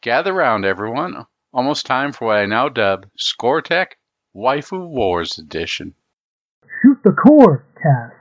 Gather round, everyone. Almost time for what I now dub Score Tech Waifu Wars Edition. Shoot the Core Cast.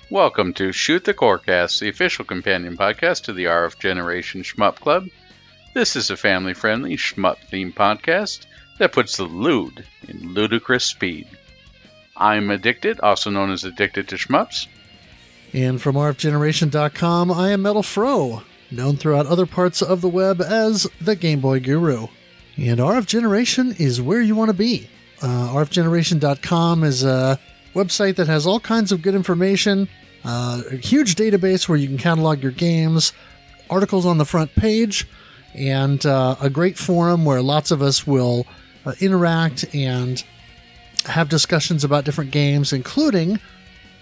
Welcome to Shoot the Corecast, the official companion podcast to the RF Generation Shmup Club. This is a family-friendly shmup-themed podcast that puts the lewd in ludicrous speed. I'm Addicted, also known as Addicted to Shmups. And from RFGeneration.com, I am MetalFRO, known throughout other parts of the web as the Game Boy Guru. And RF Generation is where you want to be. RFGeneration.com is a website that has all kinds of good information, a huge database where you can catalog your games, articles on the front page, and a great forum where lots of us will interact and have discussions about different games, including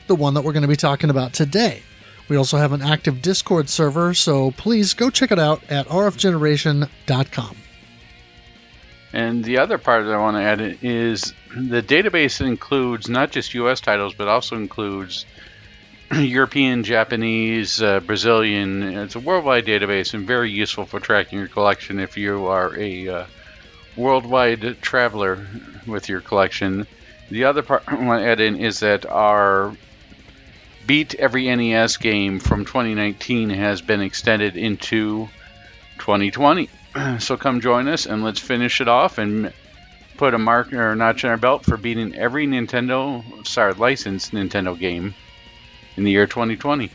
the one that we're going to be talking about today. We also have an active Discord server, so please go check it out at rfgeneration.com. And the other part that I want to add is the database includes not just US titles, but also includes European, Japanese, Brazilian. It's a worldwide database and very useful for tracking your collection if you are a worldwide traveler with your collection. The other part I want to add in is that our Beat Every NES game from 2019 has been extended into 2020. So come join us and let's finish it off and put a marker or notch in our belt for beating every licensed Nintendo game in the year 2020.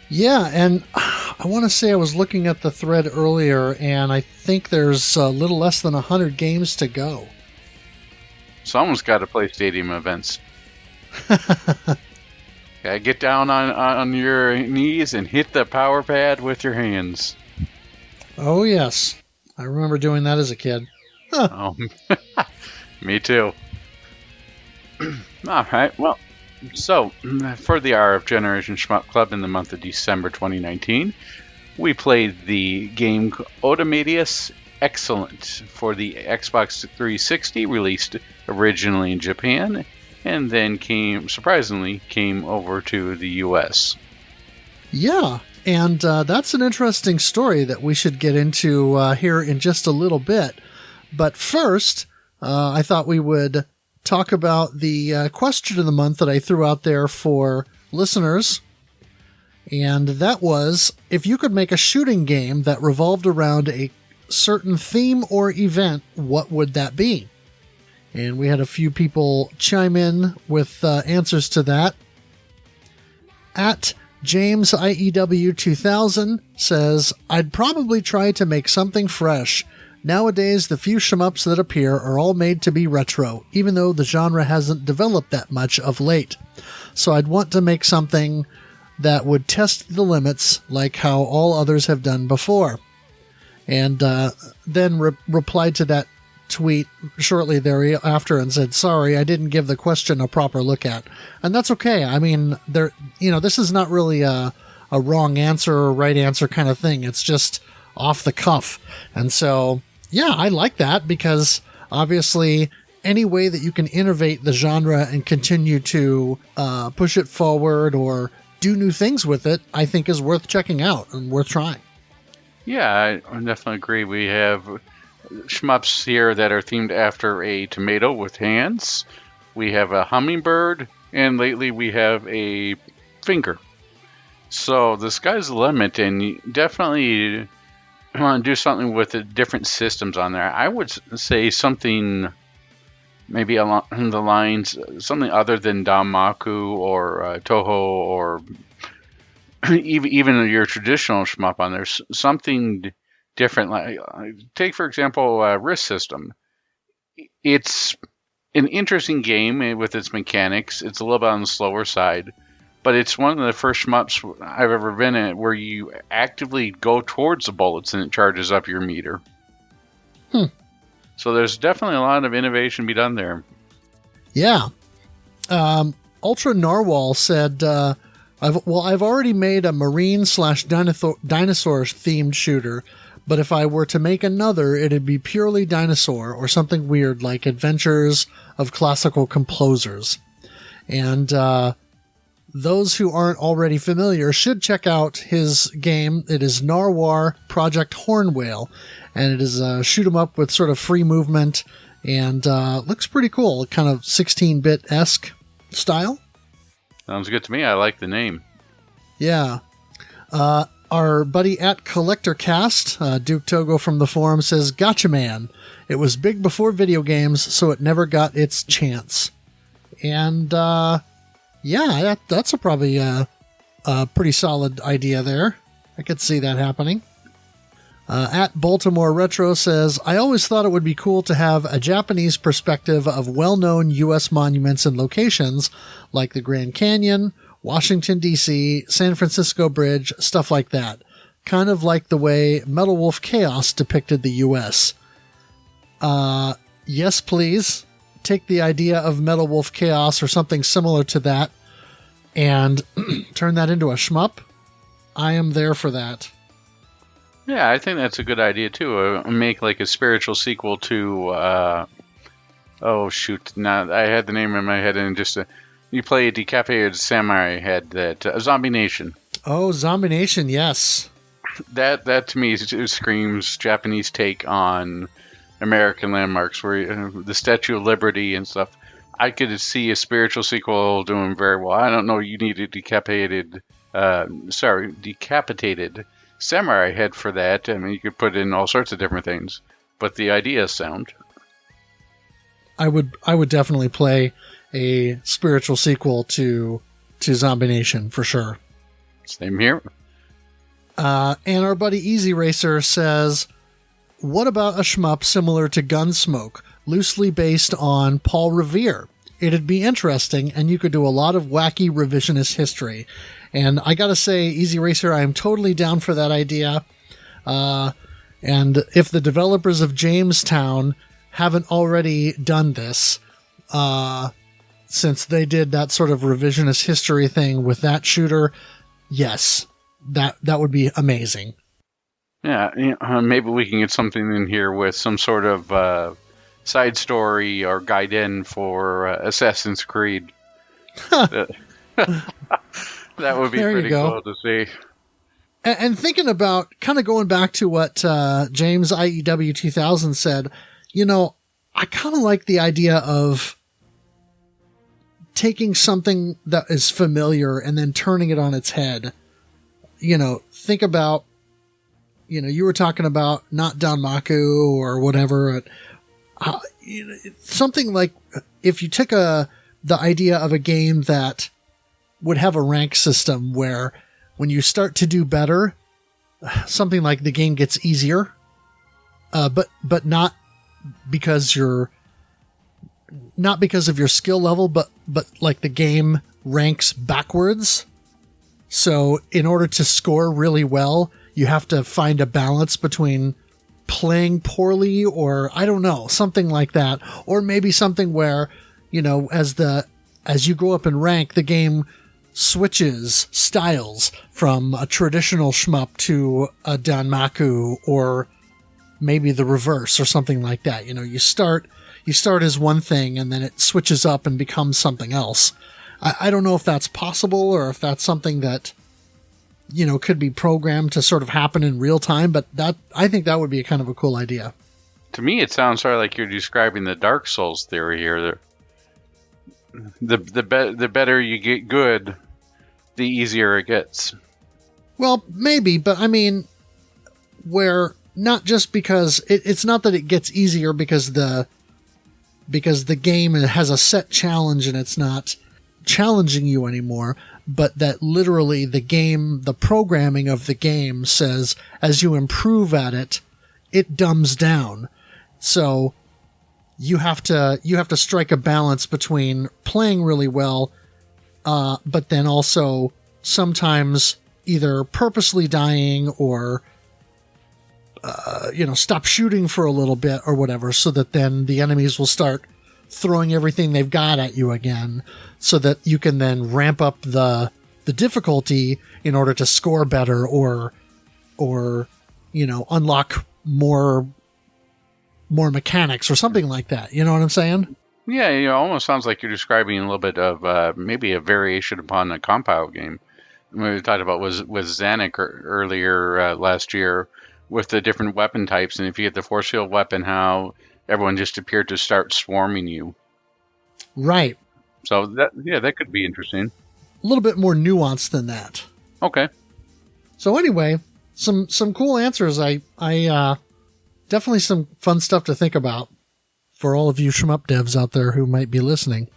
Yeah, and I want to say I was looking at the thread earlier, and I think there's a little less than 100 games to go. Someone's got to play stadium events. Yeah, get down on your knees and hit the power pad with your hands. Oh, yes. I remember doing that as a kid. Huh. Oh, me too. All right, well, so for the RF Generation Shmup Club in the month of December 2019, we played the game Otomedius Excellent for the Xbox 360, released originally in Japan, and then surprisingly came over to the US. Yeah, and that's an interesting story that we should get into here in just a little bit. But first, I thought we would talk about the question of the month that I threw out there for listeners. And that was, if you could make a shooting game that revolved around a certain theme or event, what would that be? And we had a few people chime in with answers to that. At James IEW 2000 says, I'd probably try to make something fresh. Nowadays, the few shmups that appear are all made to be retro, even though the genre hasn't developed that much of late. So I'd want to make something that would test the limits like how all others have done before. And then replied to that tweet shortly thereafter and said, sorry, I didn't give the question a proper look at. And that's okay. I mean, this is not really a wrong answer or right answer kind of thing. It's just off the cuff. And so, yeah, I like that because obviously any way that you can innovate the genre and continue to push it forward or do new things with it, I think is worth checking out and worth trying. Yeah, I definitely agree. We have shmups here that are themed after a tomato with hands. We have a hummingbird, and lately we have a finger. So the sky's the limit, and you definitely want to do something with the different systems on there. I would say something maybe along the lines, something other than Danmaku or Toho or even your traditional shmup on there. Something different. Like take, for example, Risk System. It's an interesting game with its mechanics. It's a little bit on the slower side, but it's one of the first shmups I've ever been in where you actively go towards the bullets and it charges up your meter. So there's definitely a lot of innovation to be done there. Yeah. Ultra Narwhal said, I've already made a marine/dinosaur themed shooter, but if I were to make another, it'd be purely dinosaur or something weird like Adventures of Classical Composers. And those who aren't already familiar should check out his game. It is Narwhal Project Hornwhale, and it is a shoot 'em up with sort of free movement and looks pretty cool, kind of 16-bit-esque style. Sounds good to me. I like the name. Yeah. Our buddy at CollectorCast, Duke Togo from the forum, says, "Gotcha, man. It was big before video games, so it never got its chance." And yeah, that's probably a pretty solid idea there. I could see that happening. At Baltimore Retro says, "I always thought it would be cool to have a Japanese perspective of well-known U.S. monuments and locations like the Grand Canyon, Washington, D.C., San Francisco Bridge, stuff like that. Kind of like the way Metal Wolf Chaos depicted the U.S. Yes, please. Take the idea of Metal Wolf Chaos or something similar to that and turn that into a shmup. I am there for that." Yeah, I think that's a good idea too. Make like a spiritual sequel to, oh shoot, now I had the name in my head and just, you play a decapitated samurai head that, Zombie Nation. Oh, Zombie Nation, yes. That to me it screams Japanese take on American landmarks, where the Statue of Liberty and stuff. I could see a spiritual sequel doing very well. I don't know, you need a decapitated samurai head for that. I mean, you could put in all sorts of different things, but the idea is sound. I would definitely play a spiritual sequel to Zombie Nation for sure. Same here. And our buddy Easy Racer says, "What about a shmup similar to Gunsmoke, loosely based on Paul Revere? It'd be interesting, and you could do a lot of wacky revisionist history." And I gotta say, Easy Racer, I am totally down for that idea. And if the developers of Jamestown haven't already done this, since they did that sort of revisionist history thing with that shooter, yes, that would be amazing. Yeah, maybe we can get something in here with some sort of side story or guide-in for Assassin's Creed. That would be pretty cool to see. And thinking about, kind of going back to what James IEW 2000 said, I kind of like the idea of taking something that is familiar and then turning it on its head. Think about, you were talking about not Danmaku or whatever. Something like if you took the idea of a game that would have a rank system where when you start to do better, something like the game gets easier, but not because of your skill level, but like the game ranks backwards. So in order to score really well, you have to find a balance between playing poorly or I don't know, something like that. Or maybe something where, as you go up in rank, the game switches styles from a traditional shmup to a Danmaku, or maybe the reverse or something like that. You start as one thing and then it switches up and becomes something else. I don't know if that's possible or if that's something that, could be programmed to sort of happen in real time, but I think that would be kind of a cool idea. To me, it sounds sort of like you're describing the Dark Souls theory here. The better you get good, the easier it gets. Well, maybe, but I mean, where not just because it's not that it gets easier because the game has a set challenge and it's not challenging you anymore, but that literally the programming of the game says as you improve at it, it dumbs down. So you have to strike a balance between playing really well but then also sometimes either purposely dying or stop shooting for a little bit or whatever, so that then the enemies will start throwing everything they've got at you again, so that you can then ramp up the difficulty in order to score better or unlock more mechanics or something like that. You know what I'm saying? Yeah, it almost sounds like you're describing a little bit of maybe a variation upon a compile game. We talked about was Zanuck earlier last year with the different weapon types, and if you get the force field weapon, how everyone just appeared to start swarming you. Right. So that could be interesting. A little bit more nuanced than that. Okay. So anyway, some cool answers. I definitely some fun stuff to think about for all of you shmup devs out there who might be listening.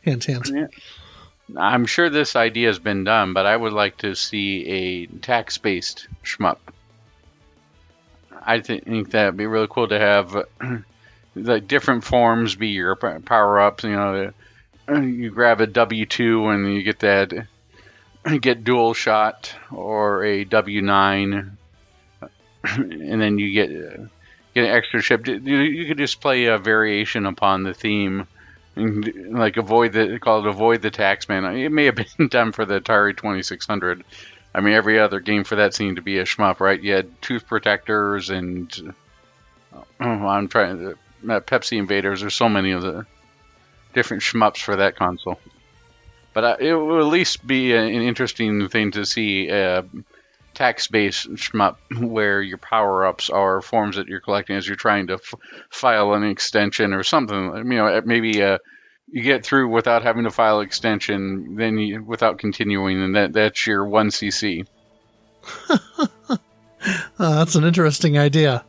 Hint, hint. Yeah. I'm sure this idea has been done, but I would like to see a tax-based shmup. I think that'd be really cool to have the different forms be your power-ups. You grab a W2 and you get that, get dual shot, or a W9, and then you get an extra ship. You could just play a variation upon the theme, like avoid the taxman. It may have been done for the Atari 2600. I mean, every other game for that seemed to be a shmup, right? You had tooth protectors and Pepsi Invaders. There's so many of the different shmups for that console. But it will at least be an interesting thing to see a tax-based shmup where your power-ups are forms that you're collecting as you're trying to file an extension or something. Maybe you get through without having to file extension, then without continuing, and that's your 1cc. That's an interesting idea.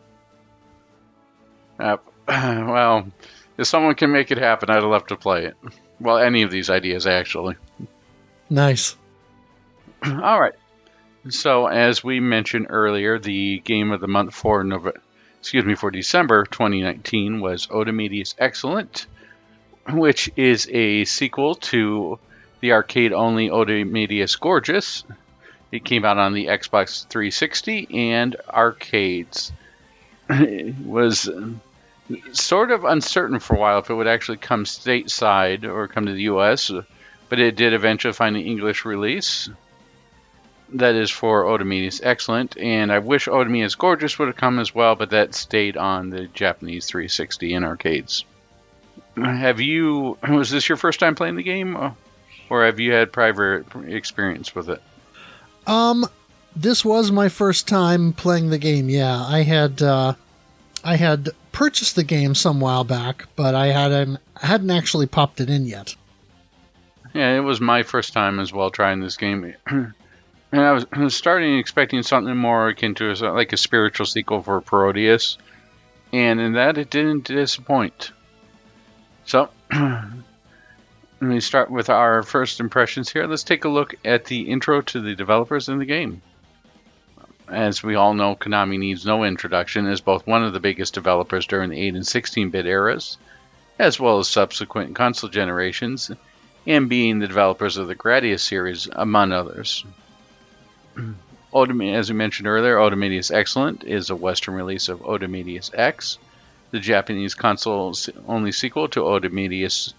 Well, if someone can make it happen, I'd love to play it. Well, any of these ideas, actually. Nice. All right. So, as we mentioned earlier, the game of the month for December 2019 was Otomedius Excellent, which is a sequel to the arcade-only Otomedius Gorgeous. It came out on the Xbox 360 and arcades. It was sort of uncertain for a while if it would actually come stateside or come to the U.S., but it did eventually find an English release. That is for Otomedius Excellent, and I wish Otomedius Gorgeous would have come as well, but that stayed on the Japanese 360 in arcades. Was this your first time playing the game, or have you had prior experience with it? This was my first time playing the game. Yeah, I had purchased the game some while back, but I hadn't actually popped it in yet. Yeah, it was my first time as well trying this game. And I was starting expecting something more akin to like a spiritual sequel for Parodius, and in that it didn't disappoint. So, let me start with our first impressions here. Let's take a look at the intro to the developers in the game. As we all know, Konami needs no introduction as both one of the biggest developers during the 8 and 16-bit eras, as well as subsequent console generations, and being the developers of the Gradius series, among others. As we mentioned earlier, Otomedius Excellent is a Western release of Otomedius X, the Japanese console-only sequel to Otomedius,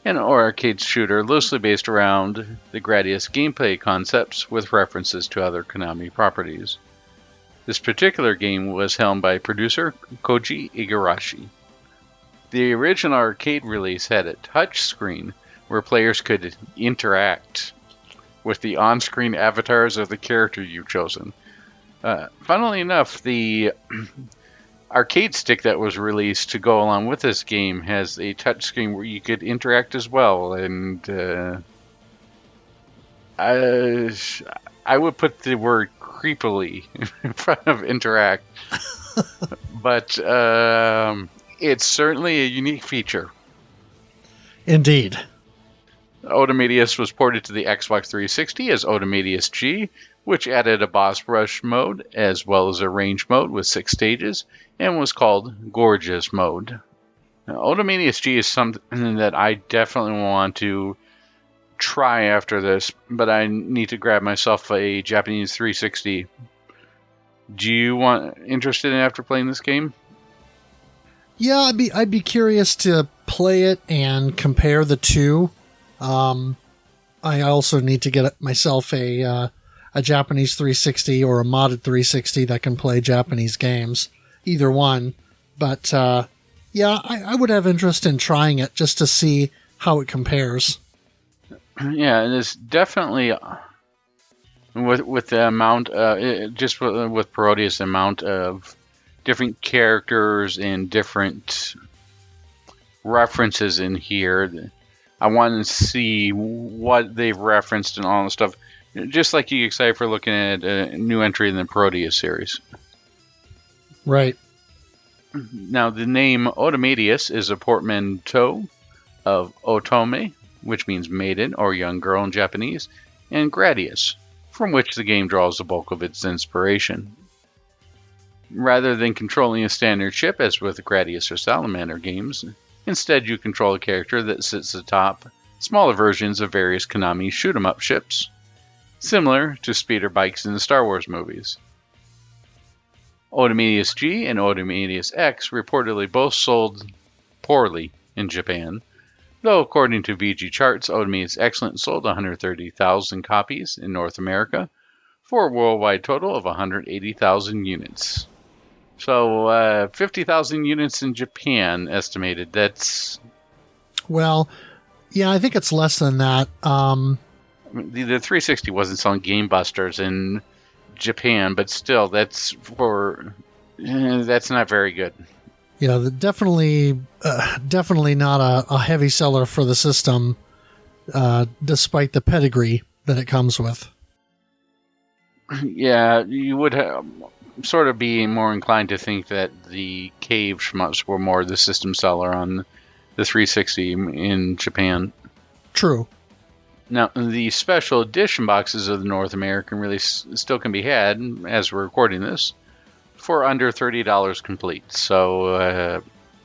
an arcade shooter loosely based around the Gradius gameplay concepts with references to other Konami properties. This particular game was helmed by producer Koji Igarashi. The original arcade release had a touch screen where players could interact with the on-screen avatars of the character you've chosen. Funnily enough, the arcade stick that was released to go along with this game has a touchscreen where you could interact as well, and I would put the word creepily in front of interact, but it's certainly a unique feature. Indeed. Otomedius was ported to the Xbox 360 as Otomedius G, which added a boss rush mode as well as a range mode with 6 stages, and was called Gorgeous mode. Now, Otomedius G is something that I definitely want to try after this, but I need to grab myself a Japanese 360. Do you interested in after playing this game? Yeah, I'd be curious to play it and compare the two. I also need to get myself a Japanese 360 or a modded 360 that can play Japanese games. Either one. But, yeah, I would have interest in trying it just to see how it compares. Yeah, and it's definitely with the amount, just with Parodius, the amount of different characters and different references in here. I want to see what they've referenced and all the stuff. Just like you get excited for looking at a new entry in the Parodius series. Right. Now, the name Otomedius is a portmanteau of Otome, which means maiden or young girl in Japanese, and Gradius, from which the game draws the bulk of its inspiration. Rather than controlling a standard ship as with Gradius or Salamander games, instead you control a character that sits atop smaller versions of various Konami shoot-'em-up ships, similar to speeder bikes in the Star Wars movies. Otomedius G and Otomedius X reportedly both sold poorly in Japan, though according to VG charts, Otomedius Excellent sold 130,000 copies in North America for a worldwide total of 180,000 units. So 50,000 units in Japan estimated. That's... Well, yeah, I think it's less than that. The 360 wasn't selling Game Busters in Japan, but still, that's not very good. Yeah, definitely not a heavy seller for the system, despite the pedigree that it comes with. Yeah, you would sort of be more inclined to think that the cave shmups were more the system seller on the 360 in Japan. True. Now, the special edition boxes of the North American release still can be had, as we're recording this, for under $30 complete. So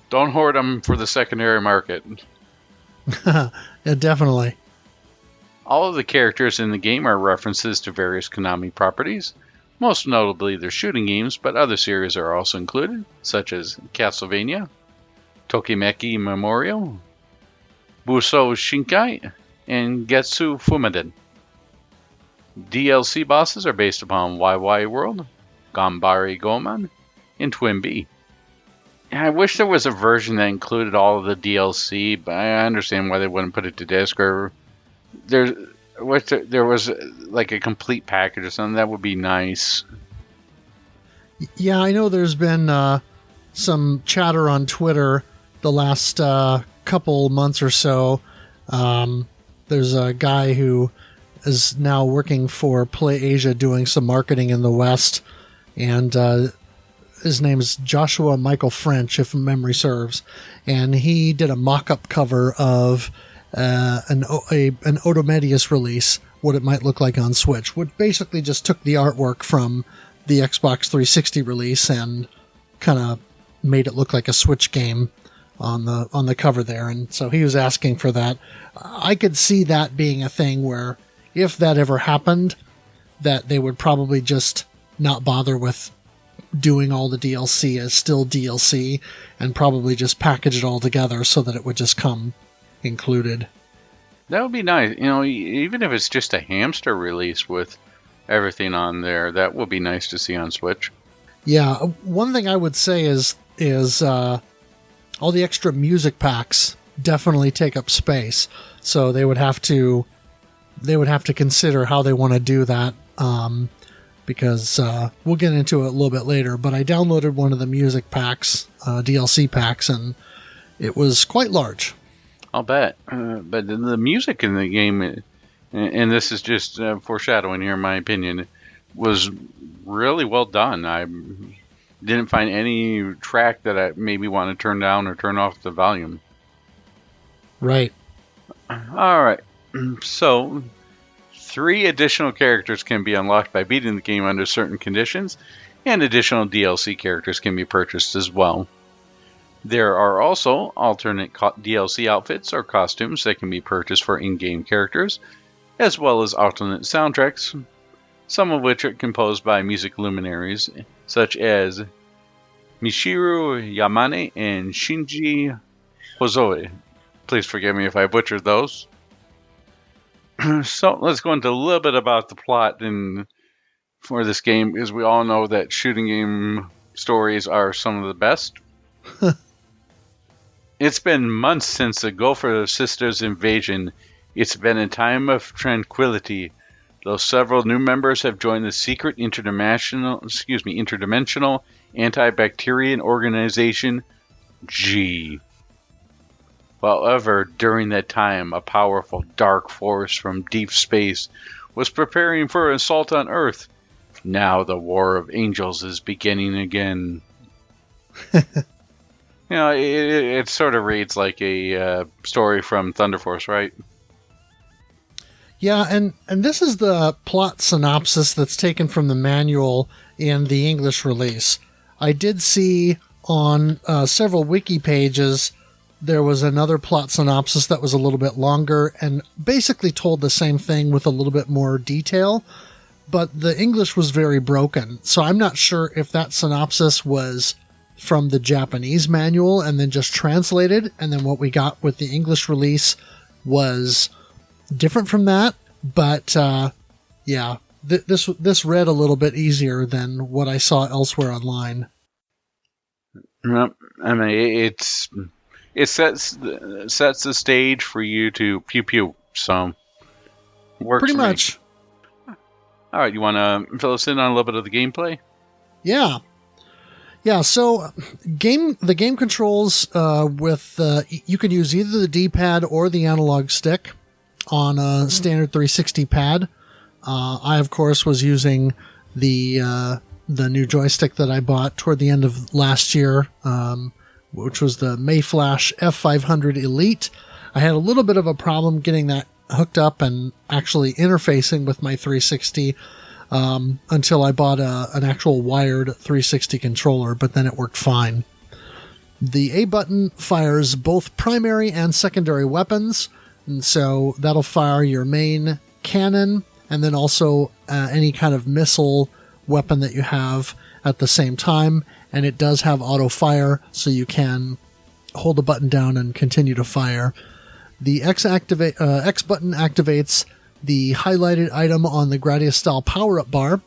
don't hoard them for the secondary market. Yeah, definitely. All of the characters in the game are references to various Konami properties, most notably their shooting games, but other series are also included, such as Castlevania, Tokimeki Memorial, Busou Shinkai, and Getsu Fumaden. DLC bosses are based upon YY World, Gambari Goman, and Twin B. I wish there was a version that included all of the DLC, but I understand why they wouldn't put it to disc. Or there was like a complete package or something that would be nice. Yeah, I know there's been some chatter on Twitter the last couple months or so. There's a guy who is now working for Play Asia doing some marketing in the West, and his name is Joshua Michael French, if memory serves, and he did a mock-up cover of an Otomedius release, what it might look like on Switch, which basically just took the artwork from the Xbox 360 release and kind of made it look like a Switch game on the cover there. And so he was asking for that. I could see that being a thing where if that ever happened, that they would probably just not bother with doing all the DLC as still DLC and probably just package it all together so that it would just come included. That would be nice. You know, even if it's just a hamster release with everything on there, that would be nice to see on Switch. Yeah, one thing I would say is all the extra music packs definitely take up space. So they would have to consider how they want to do that. Because we'll get into it a little bit later, but I downloaded one of the music packs, DLC packs, and it was quite large. I'll bet. But the music in the game, and this is just foreshadowing here, in my opinion, was really well done. I didn't find any track that I maybe want to turn down or turn off the volume. Right. All right. So 3 additional characters can be unlocked by beating the game under certain conditions, and additional DLC characters can be purchased as well. There are also alternate DLC outfits or costumes that can be purchased for in-game characters, as well as alternate soundtracks, some of which are composed by music luminaries such as Michiru Yamane and Shinji Hozoe. Please forgive me if I butchered those. So let's go into a little bit about the plot for this game, because we all know that shooting game stories are some of the best. It's been months since the Gopher Sisters invasion. It's been a time of tranquility, though several new members have joined the secret interdimensional antibacterian organization, G. However, during that time, a powerful dark force from deep space was preparing for an assault on Earth. Now the War of Angels is beginning again. It sort of reads like a story from Thunder Force, right? Yeah, and this is the plot synopsis that's taken from the manual in the English release. I did see on several wiki pages there was another plot synopsis that was a little bit longer and basically told the same thing with a little bit more detail, but the English was very broken. So I'm not sure if that synopsis was from the Japanese manual and then just translated, and then what we got with the English release was different from that. But this read a little bit easier than what I saw elsewhere online. I mean, it sets the stage for you to pew pew. So works pretty much. All right, you want to fill us in on a little bit of the gameplay? Yeah. So the game controls you can use either the D-pad or the analog stick on a standard 360 pad. I of course was using the new joystick that I bought toward the end of last year, which was the Mayflash F500 Elite. I had a little bit of a problem getting that hooked up and actually interfacing with my 360 until I bought an actual wired 360 controller, but then it worked fine. The A button fires both primary and secondary weapons, and so that'll fire your main cannon and then also any kind of missile weapon that you have at the same time, and it does have auto fire, so you can hold the button down and continue to fire. The X button activates the highlighted item on the Gradius style power-up bar,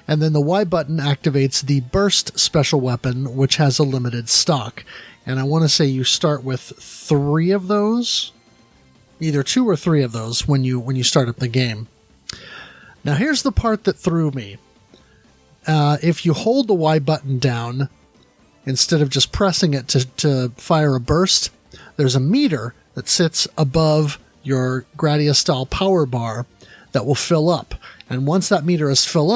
and then the Y button activates the burst special weapon, which has a limited stock. And I want to say you start with 3 of those, either 2 or 3 of those when you start up the game. Now here's the part that threw me. If you hold the Y button down, instead of just pressing it to fire a burst, there's a meter that sits above your Gradius style power bar that will fill up. And once that meter is full,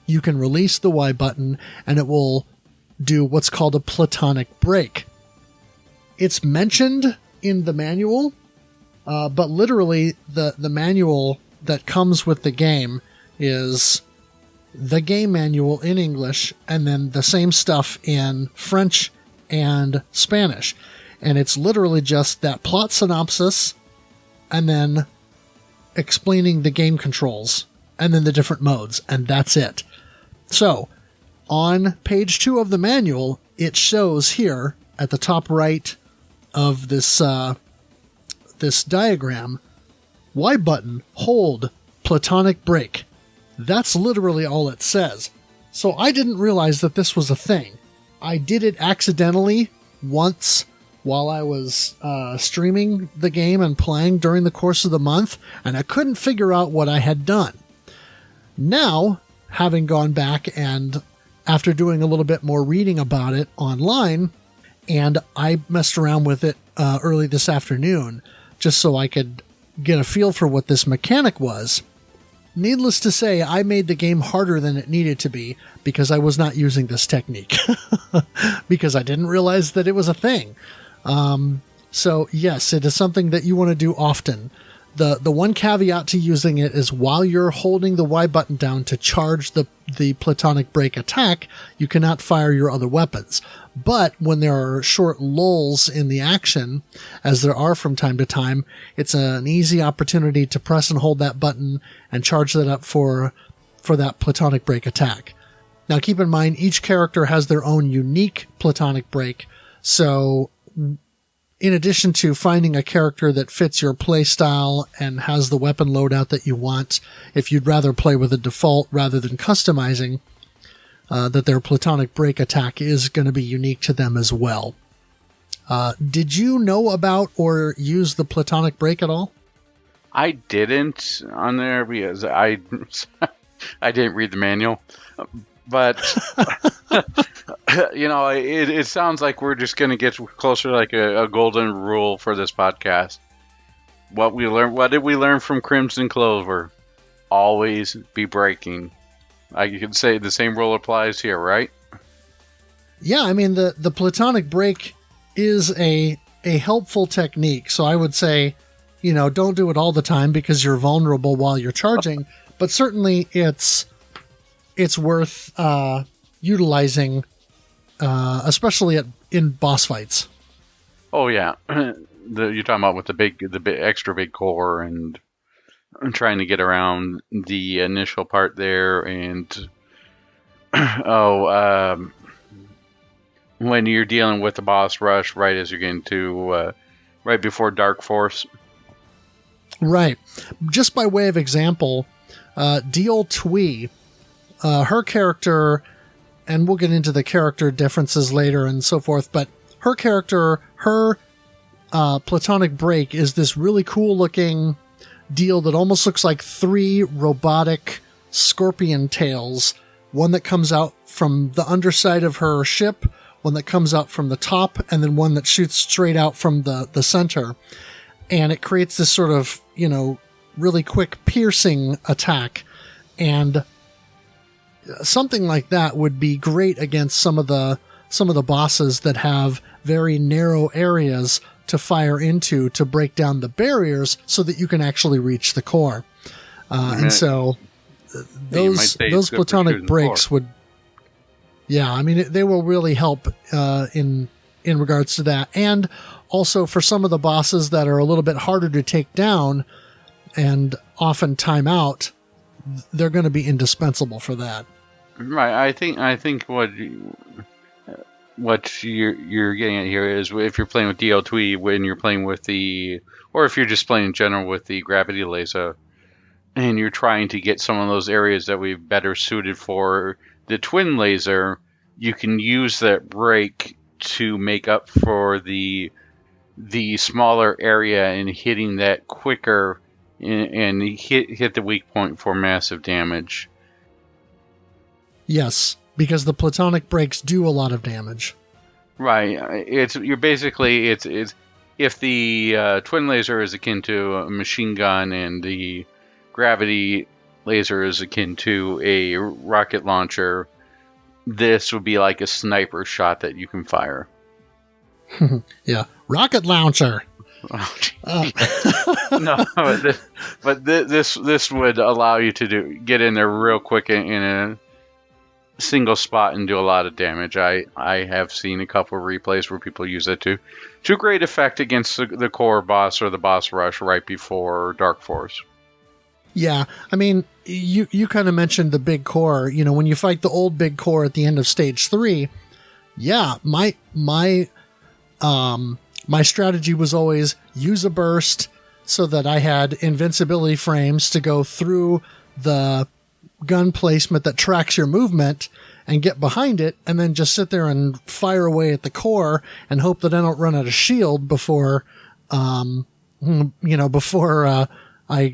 you can release the Y button and it will do what's called a platonic break. It's mentioned in the manual, but literally the manual that comes with the game is the game manual in English and then the same stuff in French and Spanish. And it's literally just that plot synopsis and then explaining the game controls and then the different modes, and that's it. So, on page 2 of the manual, it shows here at the top right of this diagram, Y button, hold, platonic break. That's literally all it says. So I didn't realize that this was a thing. I did it accidentally once while I was streaming the game and playing during the course of the month, and I couldn't figure out what I had done. Now, having gone back and after doing a little bit more reading about it online, and I messed around with it early this afternoon just so I could get a feel for what this mechanic was. Needless to say, I made the game harder than it needed to be because I was not using this technique. Because I didn't realize that it was a thing. So yes, it is something that you want to do often. The one caveat to using it is while you're holding the Y button down to charge the platonic break attack, you cannot fire your other weapons. But when there are short lulls in the action, as there are from time to time, it's an easy opportunity to press and hold that button and charge that up for that platonic break attack. Now keep in mind, each character has their own unique platonic break, so in addition to finding a character that fits your playstyle and has the weapon loadout that you want, if you'd rather play with a default rather than customizing, that their platonic break attack is going to be unique to them as well. Did you know about or use the platonic break at all? I didn't on there because I didn't read the manual. But, it sounds like we're just going to get closer to like a golden rule for this podcast. What did we learn from Crimson Clover? Always be breaking. I could say the same rule applies here, right? Yeah, I mean, the platonic break is a helpful technique. So I would say, don't do it all the time because you're vulnerable while you're charging. But certainly it's worth utilizing, especially in boss fights. Oh yeah, you're talking about with the extra big core and trying to get around the initial part there, and when you're dealing with the boss rush right as you're getting to right before Dark Force. Right. Just by way of example, Deal Twee. Her character, and we'll get into the character differences later and so forth, but her character, her platonic break is this really cool looking deal that almost looks like 3 robotic scorpion tails. One that comes out from the underside of her ship, one that comes out from the top, and then one that shoots straight out from the center. And it creates this sort of, really quick piercing attack. And something like that would be great against some of the bosses that have very narrow areas to fire into to break down the barriers so that you can actually reach the core. And so those platonic breaks would, they will really help in regards to that. And also for some of the bosses that are a little bit harder to take down and often time out, they're going to be indispensable for that. Right. I think what you're getting at here is if you're playing with DL2, when you're playing with or if you're just playing in general with the gravity laser, and you're trying to get some of those areas that we've better suited for the twin laser, you can use that break to make up for the smaller area and hitting that quicker and hit the weak point for massive damage. Yes, because the platonic breaks do a lot of damage. Right. It's if the twin laser is akin to a machine gun and the gravity laser is akin to a rocket launcher, this would be like a sniper shot that you can fire. Yeah, rocket launcher. No, but this would allow you to get in there real quick in a single spot and do a lot of damage. I have seen a couple of replays where people use it to great effect against the core boss or the boss rush right before Dark Force. Yeah, I mean, you kind of mentioned the big core. When you fight the old big core at the end of stage 3, yeah, my strategy was always use a burst so that I had invincibility frames to go through the gun placement that tracks your movement and get behind it, and then just sit there and fire away at the core and hope that I don't run out of shield before I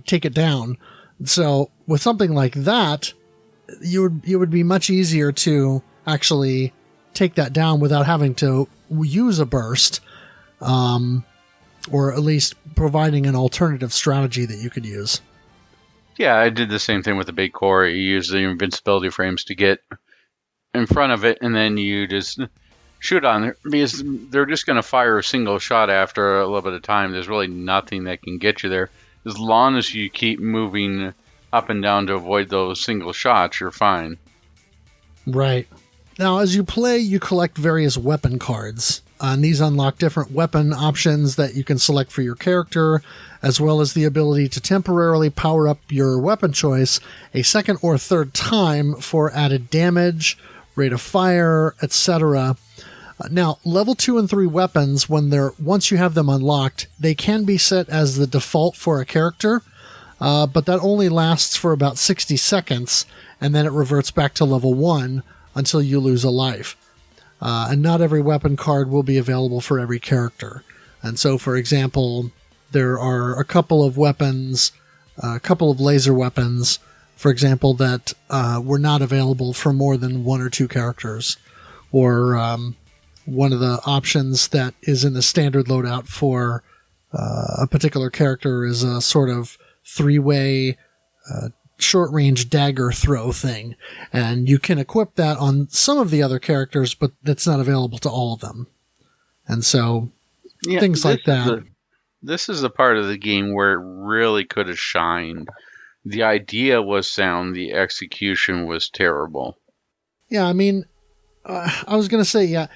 take it down. So with something like that, it would be much easier to actually take that down without having to use a burst, or at least providing an alternative strategy that you could use. Yeah, I did the same thing with the big core. You use the invincibility frames to get in front of it, and then you just shoot on it, because they're just going to fire a single shot after a little bit of time. There's really nothing that can get you there. as long as you keep moving up and down to avoid those single shots, you're fine. Right. Now, as you play, you collect various weapon cards. And these unlock different weapon options that you can select for your character, as well as the ability to temporarily power up your weapon choice a second or third time for added damage, rate of fire, etc. Now, level 2 and 3 weapons, once you have them unlocked, they can be set as the default for a character, but that only lasts for about 60 seconds, and then it reverts back to level 1 until you lose a life. And not every weapon card will be available for every character. And so, for example, there are a couple of weapons, a couple of laser weapons, for example, that were not available for more than 1 or 2 characters. Or one of the options that is in the standard loadout for a particular character is a sort of 3-way short-range dagger throw thing, and you can equip that on some of the other characters, but that's not available to all of them. And so, things like that. This is a part of the game where it really could have shined. The idea was sound, the execution was terrible. Yeah, I mean, I was going to say, yeah,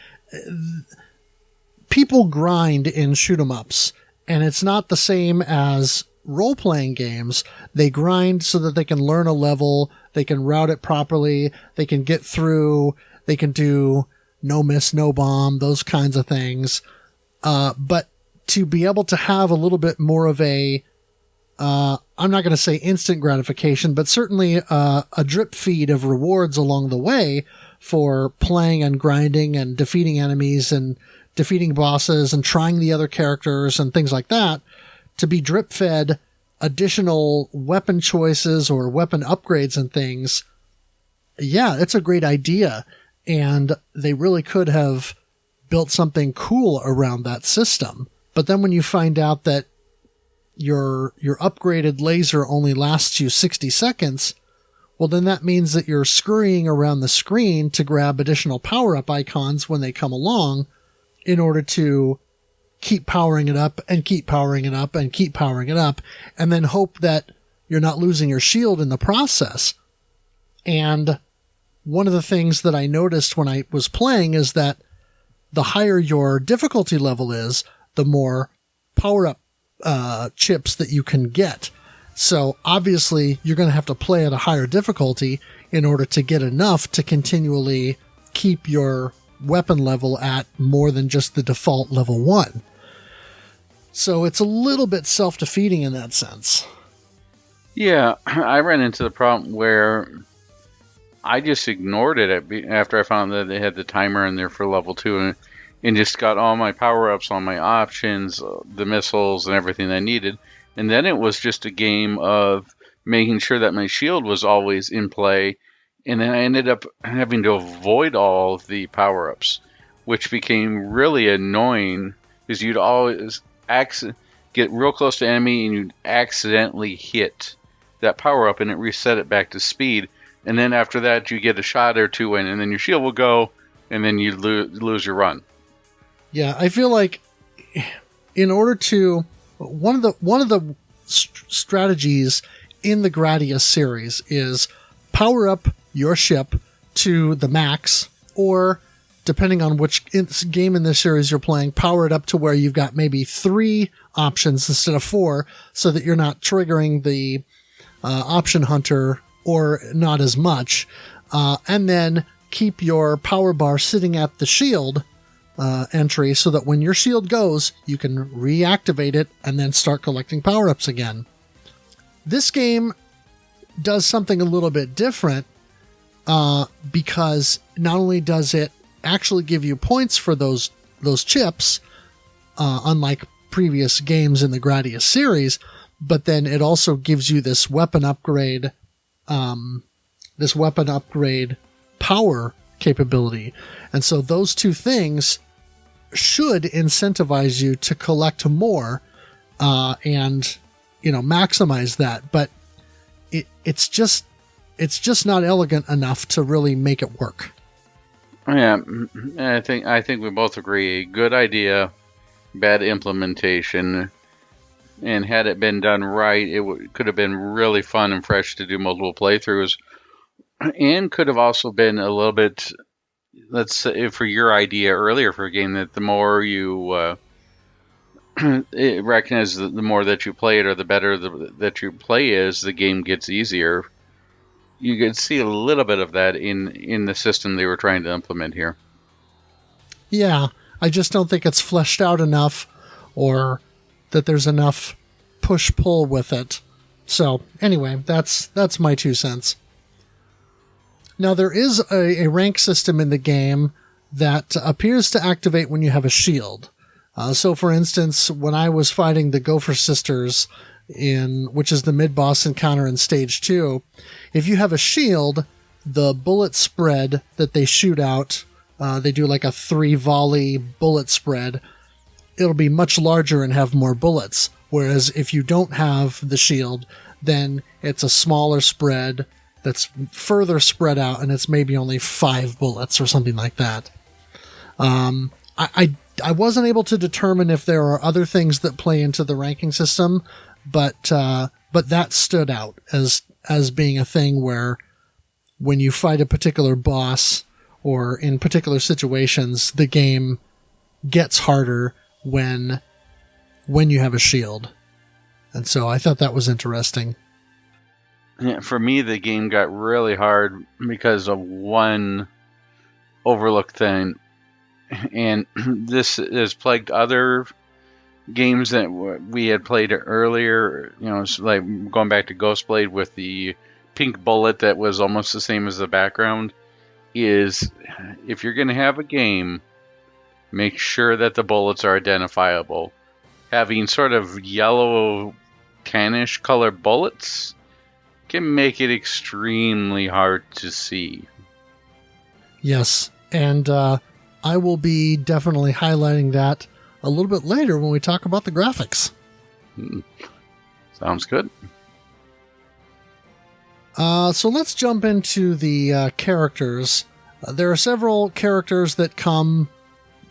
people grind in shoot-'em-ups, and it's not the same as role-playing games. They grind so that they can learn a level, they can route it properly, they can get through, they can do no miss, no bomb, those kinds of things. But to be able to have a little bit more of a, I'm not going to say instant gratification, but certainly a drip feed of rewards along the way for playing and grinding and defeating enemies and defeating bosses and trying the other characters and things like that, to be drip-fed additional weapon choices or weapon upgrades and things, yeah, it's a great idea. And they really could have built something cool around that system. But then when you find out that your upgraded laser only lasts you 60 seconds, well, then that means that you're scurrying around the screen to grab additional power-up icons when they come along in order to keep powering it up and keep powering it up and keep powering it up, and then hope that you're not losing your shield in the process. And one of the things that I noticed when I was playing is that the higher your difficulty level is, the more power-up chips that you can get. So obviously you're going to have to play at a higher difficulty in order to get enough to continually keep your weapon level at more than just the default level 1. So it's a little bit self-defeating in that sense. Yeah, I ran into the problem where I just ignored it after I found that they had the timer in there for level 2 and just got all my power-ups, all my options, the missiles and everything I needed. And then it was just a game of making sure that my shield was always in play. And then I ended up having to avoid all of the power-ups, which became really annoying because you'd always get real close to enemy and you'd accidentally hit that power-up and it reset it back to speed. And then after that, you get a shot or two in, and then your shield will go, and then you lose your run. Yeah, I feel like in order to one of the strategies in the Gradius series is power up your ship to the max, or depending on which game in this series you're playing, power it up to where you've got maybe 3 options instead of 4, so that you're not triggering the option hunter or not as much, and then keep your power bar sitting at the shield entry so that when your shield goes, you can reactivate it and then start collecting power-ups again. This game does something a little bit different because not only does it actually give you points for those chips, unlike previous games in the Gradius series, but then it also gives you this weapon upgrade power capability. And so those two things should incentivize you to collect more and maximize that, but it's just not elegant enough to really make it work. Yeah, I think we both agree. Good idea, bad implementation. And had it been done right, it could have been really fun and fresh to do multiple playthroughs. And could have also been a little bit, let's say, for your idea earlier for a game, that the more you it recognizes that the more that you play it, or the better that you play is, the game gets easier. You could see a little bit of that in the system they were trying to implement here. Yeah, I just don't think it's fleshed out enough, or that there's enough push-pull with it. So, anyway, that's my 2 cents. Now, there is a rank system in the game that appears to activate when you have a shield. So, for instance, when I was fighting the Gopher Sisters, which is the mid-boss encounter in Stage 2, if you have a shield, the bullet spread that they shoot out, they do like a 3-volley bullet spread, it'll be much larger and have more bullets. Whereas if you don't have the shield, then it's a smaller spread that's further spread out, and it's maybe only 5 bullets or something like that. I wasn't able to determine if there are other things that play into the ranking system, but that stood out as being a thing where when you fight a particular boss or in particular situations, the game gets harder when you have a shield. And so I thought that was interesting. Yeah, for me, the game got really hard because of one overlooked thing. And this has plagued other games that we had played earlier. Like going back to Ghostblade with the pink bullet that was almost the same as the background. Is if you're going to have a game, make sure that the bullets are identifiable. Having sort of yellow tannish colored bullets can make it extremely hard to see. Yes, and I will be definitely highlighting that a little bit later when we talk about the graphics. Sounds good. So let's jump into the characters. There are several characters that come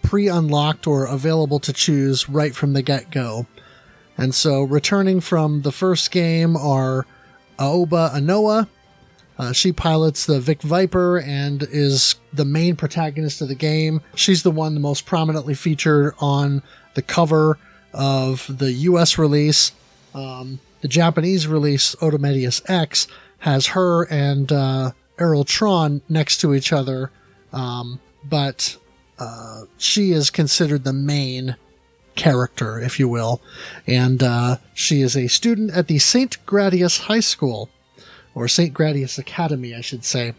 pre-unlocked or available to choose right from the get-go. And so returning from the first game are Aoba Anoa. She pilots the Vic Viper and is the main protagonist of the game. She's the one the most prominently featured on the cover of the US release. The Japanese release, Otomedius X, has her and Errol Tron next to each other, but she is considered the main character, if you will, and she is a student at the St. Gradius High School, or St. Gradius Academy, I should say.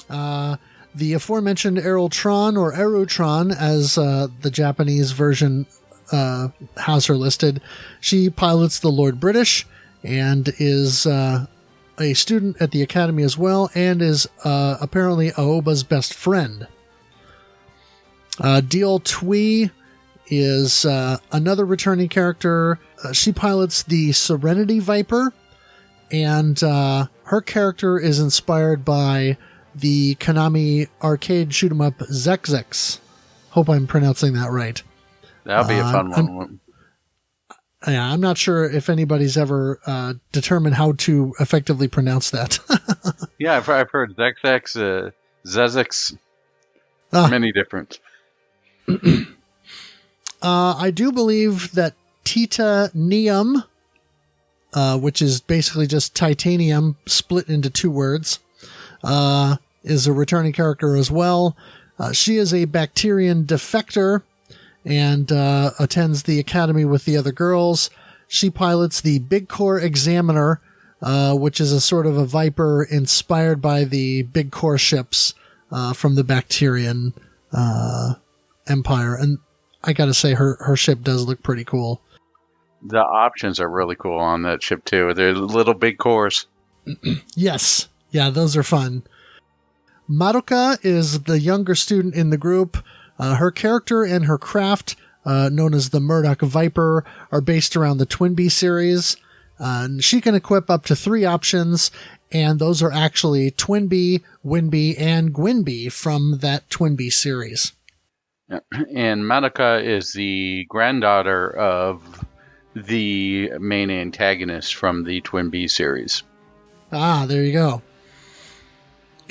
The aforementioned Errol Tron, or Erutron, as the Japanese version has her listed, she pilots the Lord British and is a student at the Academy as well, and is apparently Aoba's best friend. Deal Twee is another returning character. She pilots the Serenity Viper, and her character is inspired by the Konami arcade shoot-'em-up Zek. Hope I'm pronouncing that right. That'll be a fun one. I'm not sure if anybody's ever determined how to effectively pronounce that. Yeah, I've heard Zek, Zezix, many different. I do believe that Titanium, which is basically just titanium split into 2 words, is a returning character as well. She is a Bacterian defector and attends the academy with the other girls. She pilots the Big Core Examiner, which is a sort of a Viper inspired by the Big Core ships from the Bacterian Empire. And I gotta say, her ship does look pretty cool. The options are really cool on that ship, too. They're little big cores. Yes. Yeah, those are fun. Maruka is the younger student in the group. Her character and her craft, known as the Murdoch Viper, are based around the Twinbee series. She can equip up to 3 options, and those are actually Twinbee, Winbee, and Gwynbee from that Twinbee series. And Madoka is the granddaughter of the main antagonist from the Twin Bee series. Ah, there you go.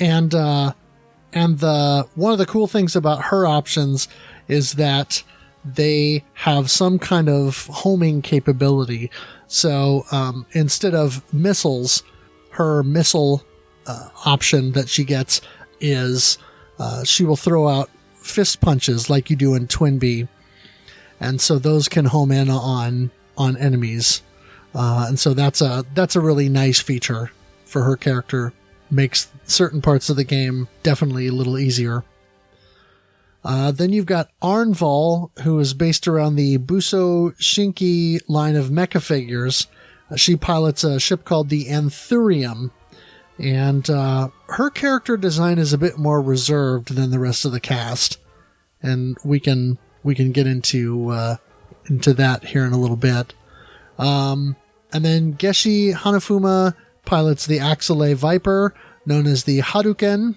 And one of the cool things about her options is that they have some kind of homing capability. So instead of missiles, her missile option that she gets is she will throw out fist punches like you do in Twin Bee. And so those can home in on enemies. And so that's a really nice feature for her character. Makes certain parts of the game definitely a little easier. Then you've got Arnval, who is based around the Buso Shinki line of mecha figures. She pilots a ship called the Anthurium, and her character design is a bit more reserved than the rest of the cast, and we can get into that here in a little bit. And then Geshi Hanafuma pilots the Axelay Viper, known as the Hadouken.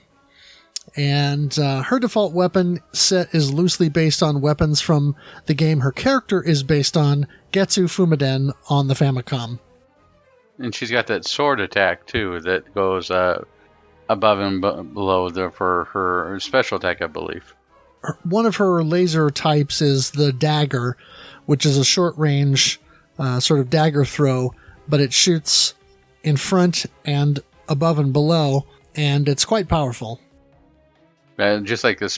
And her default weapon set is loosely based on weapons from the game her character is based on, Getsu Fumaden, on the Famicom. And she's got that sword attack, too, that goes above and below for her special attack, I believe. One of her laser types is the dagger, which is a short-range sort of dagger throw, but it shoots in front and above and below, and it's quite powerful. Just like it's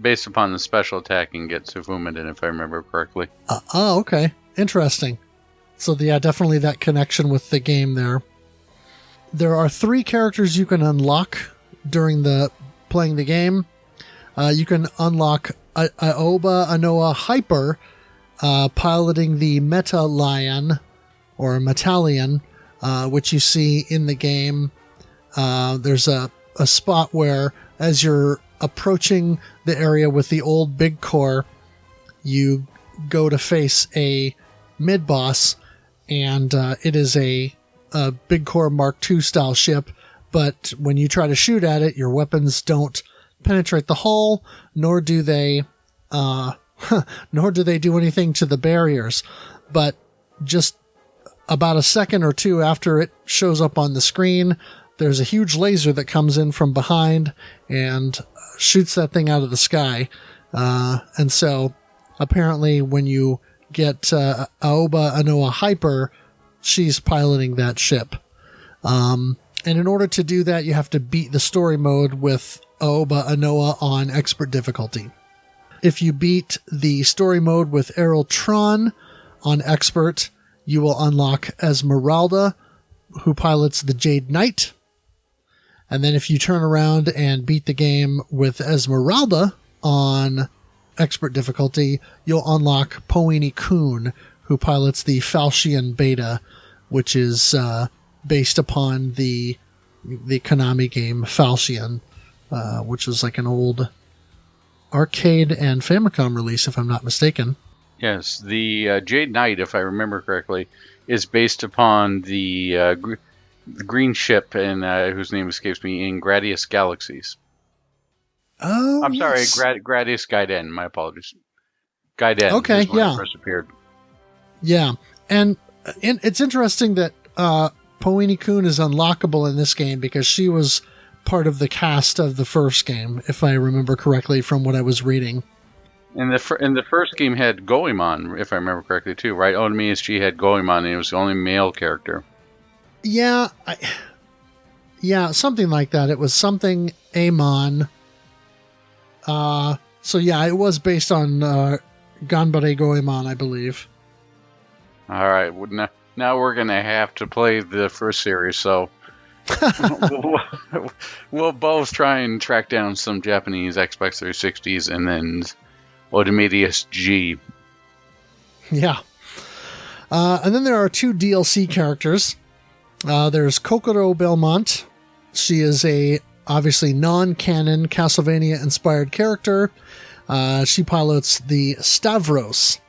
based upon the special attack and Getsu Fumaden, if I remember correctly. Okay. Interesting. So, yeah, definitely that connection with the game there. There are 3 characters you can unlock during playing the game. You can unlock Aoba Anoa Hyper, piloting the Meta Lion, or Metalion, which you see in the game. There's a spot where, as you're approaching the area with the old big core, you go to face a mid-boss, and it is a big core Mark II style ship, but when you try to shoot at it, your weapons don't penetrate the hull, nor do they do anything to the barriers. But just about a second or two after it shows up on the screen, there's a huge laser that comes in from behind and shoots that thing out of the sky. And so apparently when you get Aoba Anoa Hyper, she's piloting that ship. And in order to do that, you have to beat the story mode with Aoba Anoa on expert difficulty. If you beat the story mode with Errol Tron on expert, you will unlock Esmeralda, who pilots the Jade Knight. And then if you turn around and beat the game with Esmeralda on expert difficulty, you'll unlock Poini Kun, who pilots the Falchion Beta, which is based upon the Konami game Falchion, which was like an old arcade and Famicom release, if I'm not mistaken. Yes, the Jade Knight, if I remember correctly, is based upon the green ship and whose name escapes me in Gradius Galaxies. Oh, I'm sorry, yes. Gradius Gaiden. My apologies. Gaiden. Okay, is when yeah. it first appeared. Yeah, and it's interesting that Poini Kun is unlockable in this game because she was part of the cast of the first game, if I remember correctly from what I was reading. And the first game had Goemon, if I remember correctly, too, right? Otomedius G had Goemon, and it was the only male character. Yeah, something like that. It was something Amon. So yeah, it was based on Ganbare Goemon, I believe. All right, now we're gonna have to play the first series, so we'll both try and track down some Japanese Xbox 360s and then Otomedius G. Yeah. And then there are 2 DLC characters. There's Kokoro Belmont. She is a obviously non-canon Castlevania-inspired character. She pilots the Stavros,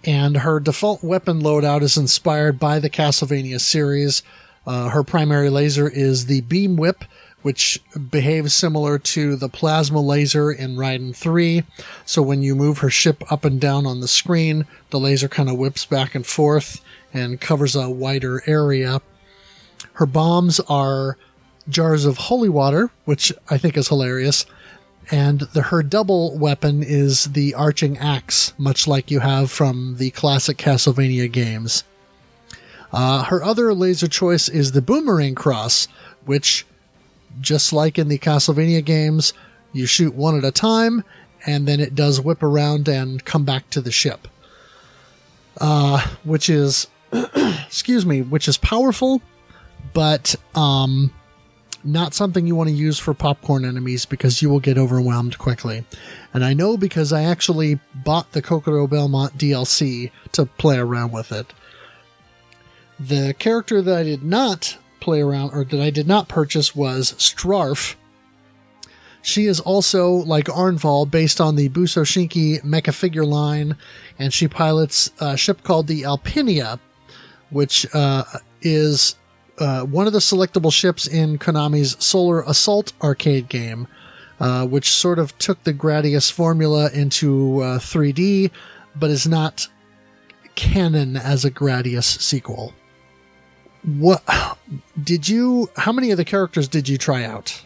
and her default weapon loadout is inspired by the Castlevania series. Her primary laser is the Beam Whip, which behaves similar to the plasma laser in Raiden 3. So when you move her ship up and down on the screen, the laser kind of whips back and forth and covers a wider area. Her bombs are jars of holy water, which I think is hilarious. And her double weapon is the arching axe, much like you have from the classic Castlevania games. Her other laser choice is the boomerang cross, which, just like in the Castlevania games, you shoot one at a time, and then it does whip around and come back to the ship. Which is, which is powerful, but not something you want to use for popcorn enemies because you will get overwhelmed quickly. And I know because I actually bought the Kokoro Belmont DLC to play around with it. The character that I did not play around, or that I did not purchase, was Strarf. She is also, like Arnval, based on the Busoshinki mecha figure line, and she pilots a ship called the Alpinia, which is one of the selectable ships in Konami's Solar Assault arcade game, which sort of took the Gradius formula into 3D, but is not canon as a Gradius sequel. How many of the characters did you try out?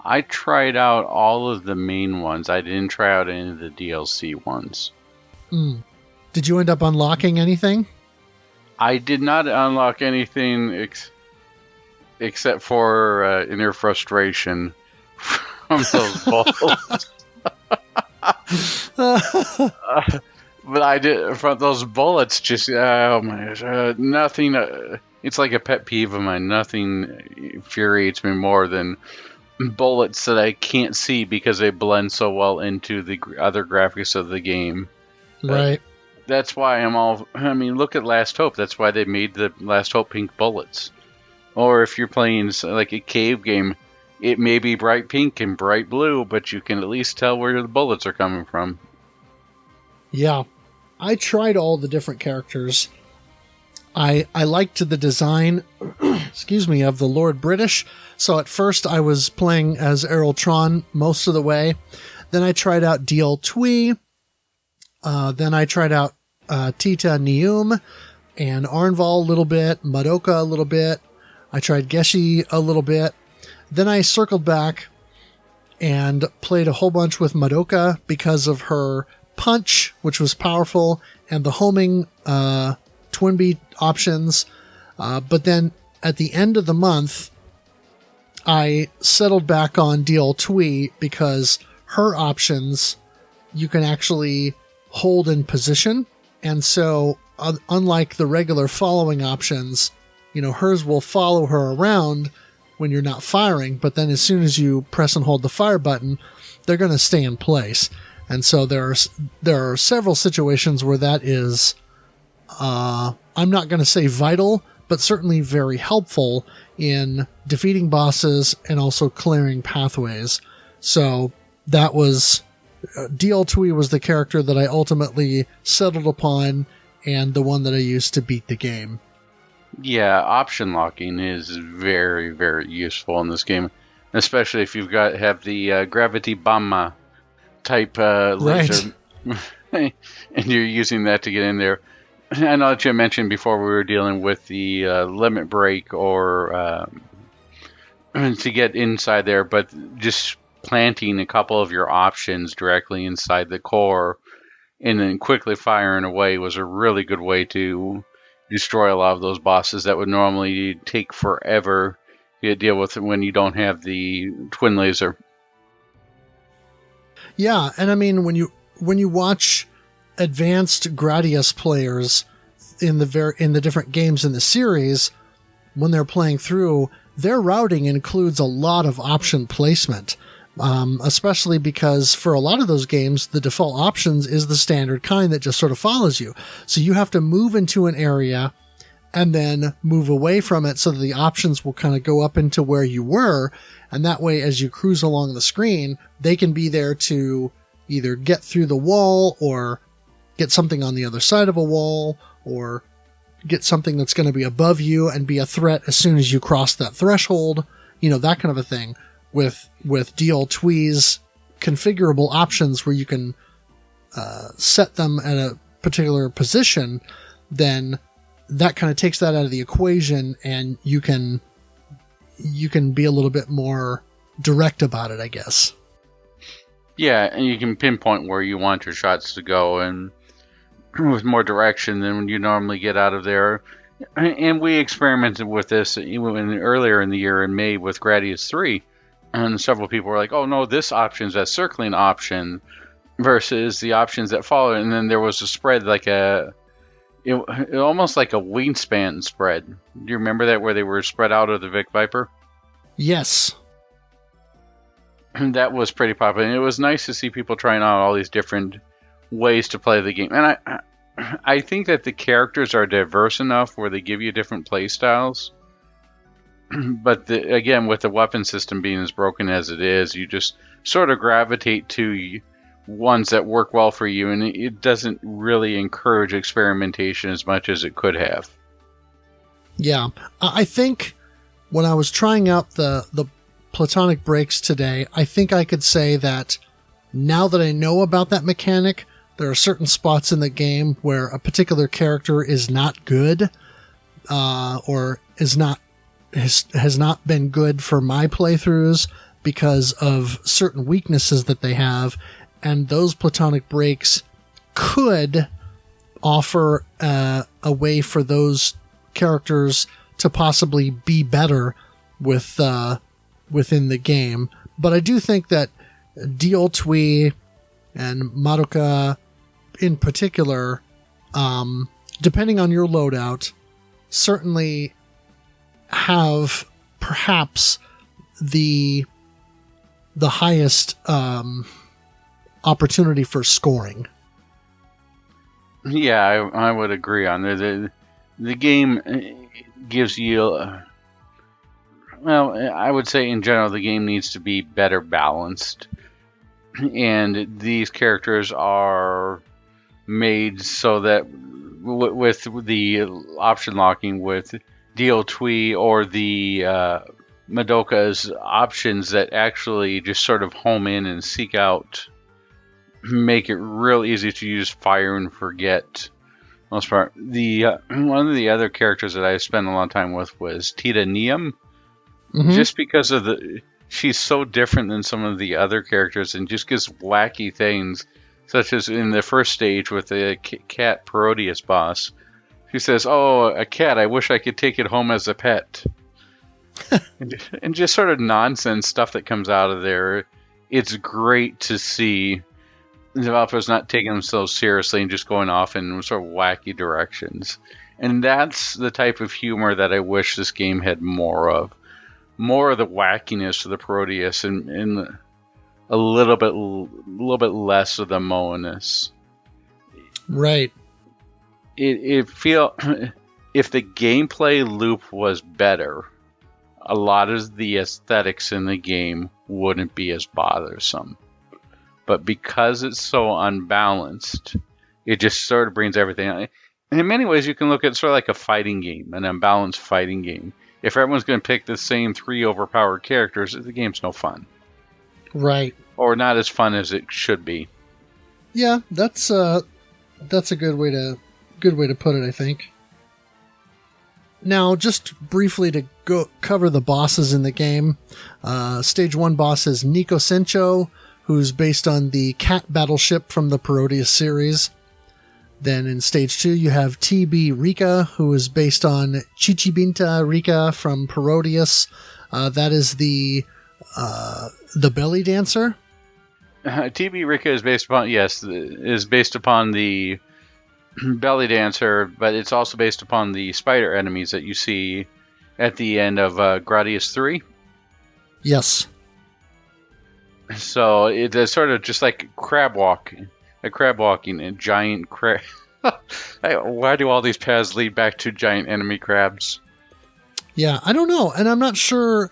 I tried out all of the main ones. I didn't try out any of the DLC ones. Did you end up unlocking anything? I did not unlock anything except for inner frustration from those bullets. But I did, from those bullets, just, oh my gosh, nothing, it's like a pet peeve of mine. Nothing infuriates me more than bullets that I can't see because they blend so well into the other graphics of the game. Right. That's why look at Last Hope. That's why they made the Last Hope pink bullets. Or if you're playing like a cave game, it may be bright pink and bright blue, but you can at least tell where the bullets are coming from. Yeah. I tried all the different characters. I liked the design, of the Lord British. So at first I was playing as Errol Tron most of the way. Then I tried out DL Twee. Then I tried out Tita Neum and Arnval a little bit, Madoka a little bit. I tried Geshi a little bit. Then I circled back and played a whole bunch with Madoka because of her punch, which was powerful, and the homing twin beat options. But then at the end of the month, I settled back on DL Twee because her options you can actually hold in position. And so unlike the regular following options, hers will follow her around when you're not firing, but then as soon as you press and hold the fire button, they're going to stay in place. And so there are several situations where that is, I'm not going to say vital, but certainly very helpful in defeating bosses and also clearing pathways. So that was, DL Twee was the character that I ultimately settled upon and the one that I used to beat the game. Yeah, option locking is very, very useful in this game, especially if have the gravity bomba type laser, right. And you're using that to get in there. I know that you mentioned before we were dealing with the limit break or to get inside there, but just planting a couple of your options directly inside the core and then quickly firing away was a really good way to destroy a lot of those bosses that would normally take forever to deal with when you don't have the twin laser. Yeah, and I mean when you watch advanced Gradius players in the different games in the series, when they're playing through, their routing includes a lot of option placement. Especially because for a lot of those games, the default options is the standard kind that just sort of follows you. So you have to move into an area and then move away from it so that the options will kind of go up into where you were. And that way, as you cruise along the screen, they can be there to either get through the wall or get something on the other side of a wall or get something that's going to be above you and be a threat as soon as you cross that threshold. that kind of a thing. With DL Twee's configurable options where you can set them at a particular position, then that kind of takes that out of the equation, and you can be a little bit more direct about it, I guess. Yeah, and you can pinpoint where you want your shots to go, and with more direction than you normally get out of there. And we experimented with this even earlier in the year in May with Gradius 3, and several people were like, oh no, this option's a circling option versus the options that follow. And then there was a spread like almost like a wingspan spread. Do you remember that, where they were spread out of the Vic Viper? Yes. That was pretty popular. And it was nice to see people trying out all these different ways to play the game. And I think that the characters are diverse enough where they give you different play styles. But again, with the weapon system being as broken as it is, you just sort of gravitate to ones that work well for you, and it doesn't really encourage experimentation as much as it could have. Yeah, I think when I was trying out the platonic breaks today, I think I could say that now that I know about that mechanic, there are certain spots in the game where a particular character is not good, or has not been good for my playthroughs because of certain weaknesses that they have, and those platonic breaks could offer a way for those characters to possibly be better within the game. But I do think that DL Twee and Madoka in particular, depending on your loadout, certainly have perhaps the highest opportunity for scoring. Yeah, I would agree on that. The game gives you... well, I would say in general the game needs to be better balanced. And these characters are made so that with the option locking with DL Twee or the Madoka's options that actually just sort of home in and seek out, make it real easy to use fire and forget. Most part, one of the other characters that I spent a lot of time with was Tita Neum, just because of she's so different than some of the other characters and just gives wacky things, such as in the first stage with the cat Parodius boss. She says, "Oh, a cat! I wish I could take it home as a pet." And just sort of nonsense stuff that comes out of there. It's great to see developers not taking themselves seriously and just going off in sort of wacky directions. And that's the type of humor that I wish this game had more of. More of the wackiness of the Parodius and a little bit less of the Moanus. Right. It feel if the gameplay loop was better, a lot of the aesthetics in the game wouldn't be as bothersome. But because it's so unbalanced, it just sort of brings everything out. And in many ways, you can look at sort of like a fighting game, an unbalanced fighting game. If everyone's going to pick the same 3 overpowered characters, the game's no fun. Right. Or not as fun as it should be. Yeah, that's a good way to put it, I think. Now, just briefly to go cover the bosses in the game. Stage 1 boss is Nico Sencho, who's based on the cat battleship from the Parodius series. Then in Stage 2, you have TB Rika, who is based on Chichibinta Rika from Parodius. That is the belly dancer. TB Rika is based upon the belly dancer, but it's also based upon the spider enemies that you see at the end of Gradius 3. Yes. So it's sort of just like crab walking, a giant crab. Why do all these paths lead back to giant enemy crabs? Yeah, I don't know, and I'm not sure.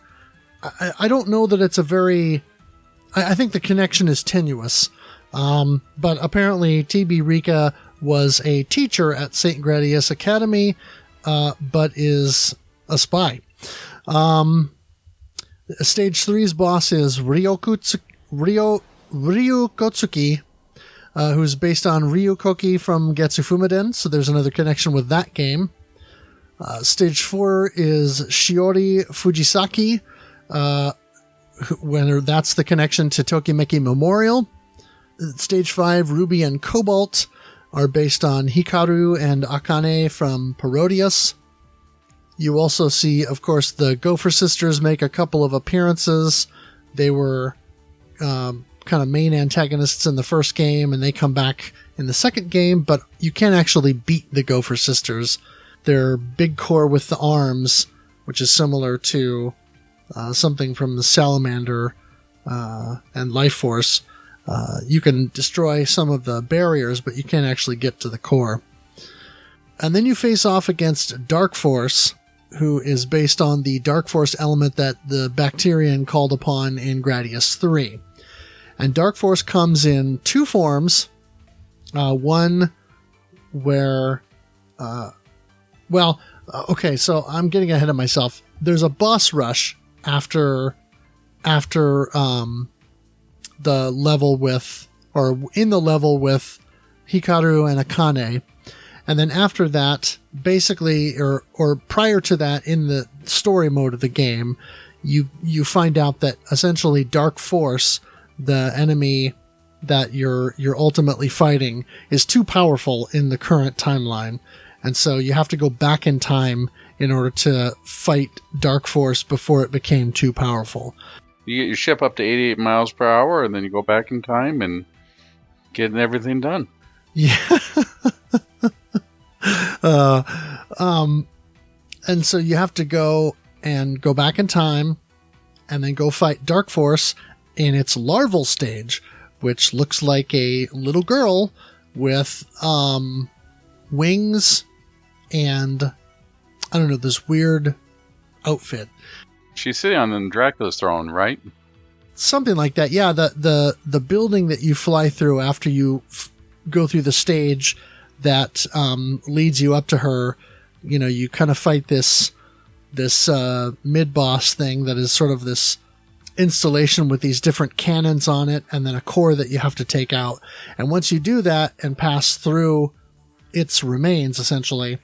I don't know that it's a very... I think the connection is tenuous. But apparently TB Rika was a teacher at St. Gradius Academy, but is a spy. Stage 3's boss is Ryukotsuki, who's based on Ryukoki from Getsufumiden, so there's another connection with that game. Stage 4 is Shiori Fujisaki, that's the connection to Tokimeki Memorial. Stage 5, Ruby and Cobalt, are based on Hikaru and Akane from Parodius. You also see, of course, the Gopher Sisters make a couple of appearances. They were kind of main antagonists in the first game, and they come back in the second game, but you can't actually beat the Gopher Sisters. They're big core with the arms, which is similar to something from the Salamander and Life Force. You can destroy some of the barriers, but you can't actually get to the core. And then you face off against Dark Force, who is based on the Dark Force element that the Bacterian called upon in Gradius 3. And Dark Force comes in two forms. One where... okay, so I'm getting ahead of myself. There's a boss rush after the level with, or in the level with Hikaru and Akane. And then after that, basically, or prior to that, in the story mode of the game, you find out that essentially Dark Force, the enemy that you're ultimately fighting, is too powerful in the current timeline. And so you have to go back in time in order to fight Dark Force before it became too powerful. You get your ship up to 88 miles per hour, and then you go back in time and get everything done. Yeah. And so you have to go back in time and then go fight Dark Force in its larval stage, which looks like a little girl with wings and, I don't know, this weird outfit. She's sitting on Dracula's throne, right? Something like that. Yeah, the building that you fly through after you go through the stage that leads you up to her, you know, you kind of fight this mid-boss thing that is sort of this installation with these different cannons on it and then a core that you have to take out. And once you do that and pass through its remains, essentially,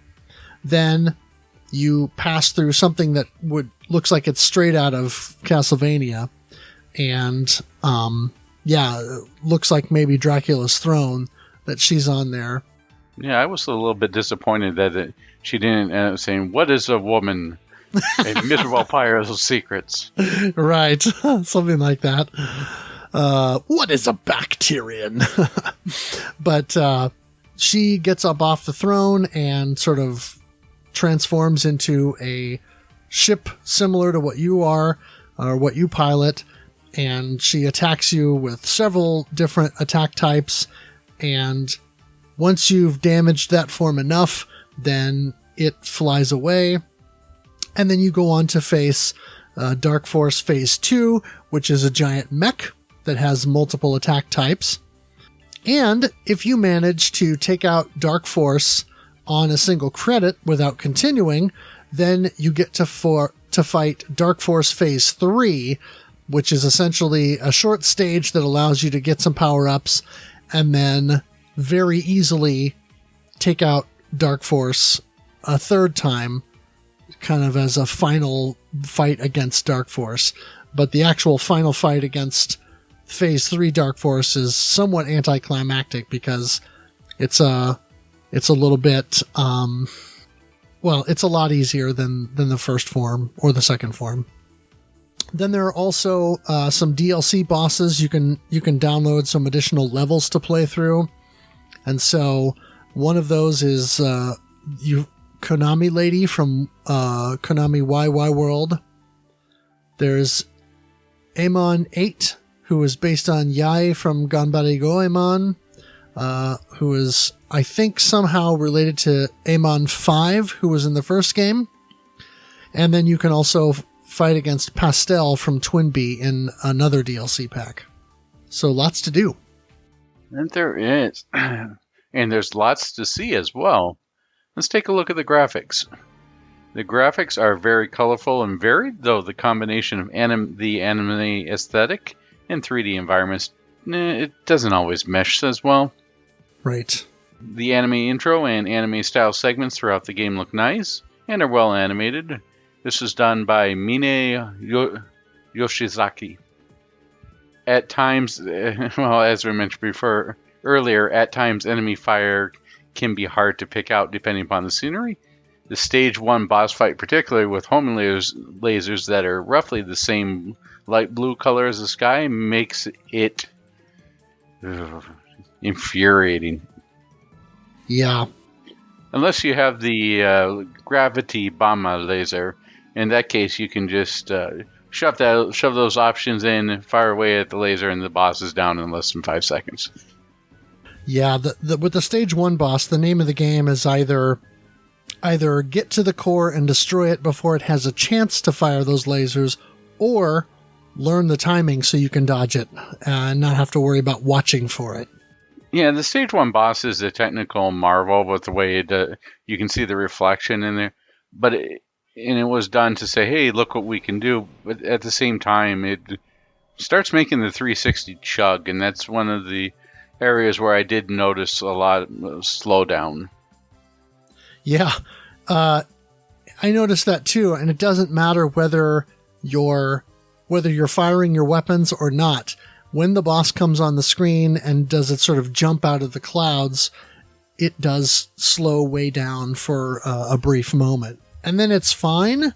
then you pass through something that looks like it's straight out of Castlevania. And, looks like maybe Dracula's throne that she's on there. Yeah, I was a little bit disappointed that she didn't end up saying, "What is a woman? A miserable pyre of secrets." Right, something like that. What is a Bacterian? But she gets up off the throne and sort of transforms into a ship similar to what you are, or what you pilot, and she attacks you with several different attack types, and once you've damaged that form enough, then it flies away, and then you go on to face Dark Force Phase 2, which is a giant mech that has multiple attack types. And if you manage to take out Dark Force on a single credit without continuing, then you get to fight Dark Force Phase 3, which is essentially a short stage that allows you to get some power-ups and then very easily take out Dark Force a third time, kind of as a final fight against Dark Force. But the actual final fight against Phase 3 Dark Force is somewhat anticlimactic because it's a little bit, it's a lot easier than the first form or the second form. Then there are also some DLC bosses. You can download some additional levels to play through. And so one of those is Konami Lady from Konami YY World. There's Amon 8, who is based on Yae from Ganbare Goemon, who is, I think, somehow related to Amon 5, who was in the first game. And then you can also fight against Pastel from Twinbee in another DLC pack. So lots to do. And there is. And there's lots to see as well. Let's take a look at the graphics. The graphics are very colorful and varied, though the combination of the anime aesthetic and 3D environments, it doesn't always mesh as well. Right. The anime intro and anime style segments throughout the game look nice and are well animated. This was done by Mine Yoshizaki. At times, well, as we mentioned before earlier, at times enemy fire can be hard to pick out depending upon the scenery. The stage 1 boss fight, particularly with homing lasers that are roughly the same light blue color as the sky, makes it infuriating. Yeah. Unless you have the gravity bomba laser. In that case, you can just shove those options in, fire away at the laser, and the boss is down in less than 5 seconds. Yeah, with the stage 1 boss, the name of the game is either get to the core and destroy it before it has a chance to fire those lasers, or learn the timing so you can dodge it and not have to worry about watching for it. Yeah, the stage 1 boss is a technical marvel with the way you can see the reflection in there. But it was done to say, hey, look what we can do. But at the same time, it starts making the 360 chug, and that's one of the areas where I did notice a lot of slowdown. Yeah, I noticed that too, and it doesn't matter whether you're firing your weapons or not. When the boss comes on the screen and does it sort of jump out of the clouds, it does slow way down for a brief moment. And then it's fine,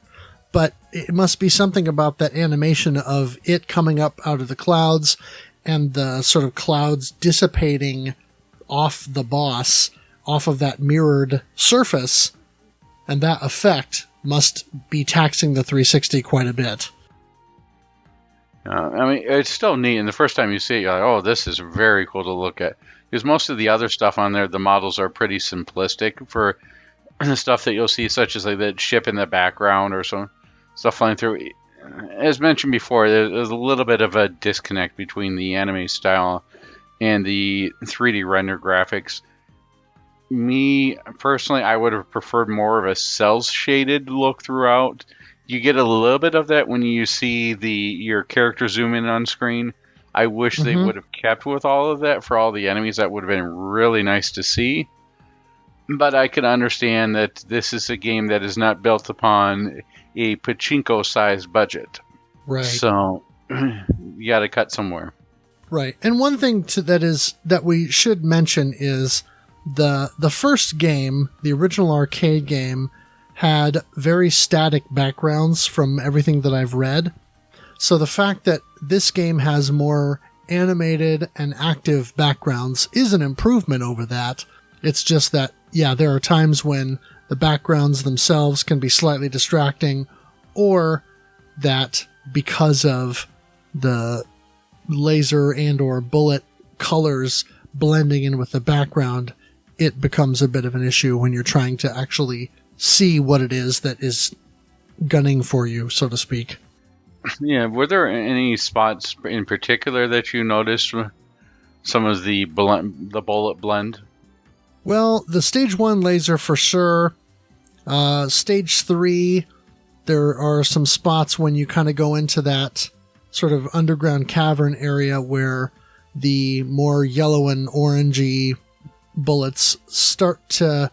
but it must be something about that animation of it coming up out of the clouds and the sort of clouds dissipating off the boss, off of that mirrored surface, and that effect must be taxing the 360 quite a bit. I mean, it's still neat, and the first time you see it, you're like, oh, this is very cool to look at. Because most of the other stuff on there, the models are pretty simplistic for the stuff that you'll see, such as like that ship in the background or some stuff flying through. As mentioned before, there's a little bit of a disconnect between the anime style and the 3D render graphics. Me, personally, I would have preferred more of a cel-shaded look throughout. You get a little bit of that when you see your character zoom in on screen. I wish they would have kept with all of that for all the enemies. That would have been really nice to see. But I can understand that this is a game that is not built upon a pachinko-sized budget. Right. So you got to cut somewhere. Right. And one thing that we should mention is the first game, the original arcade game, had very static backgrounds from everything that I've read. So the fact that this game has more animated and active backgrounds is an improvement over that. It's just that, yeah, there are times when the backgrounds themselves can be slightly distracting, or that because of the laser and or bullet colors blending in with the background, it becomes a bit of an issue when you're trying to actually see what it is that is gunning for you, so to speak. Yeah, were there any spots in particular that you noticed some of the bullet blend? Well, the stage 1 laser for sure. Stage 3, there are some spots when you kind of go into that sort of underground cavern area where the more yellow and orangey bullets start to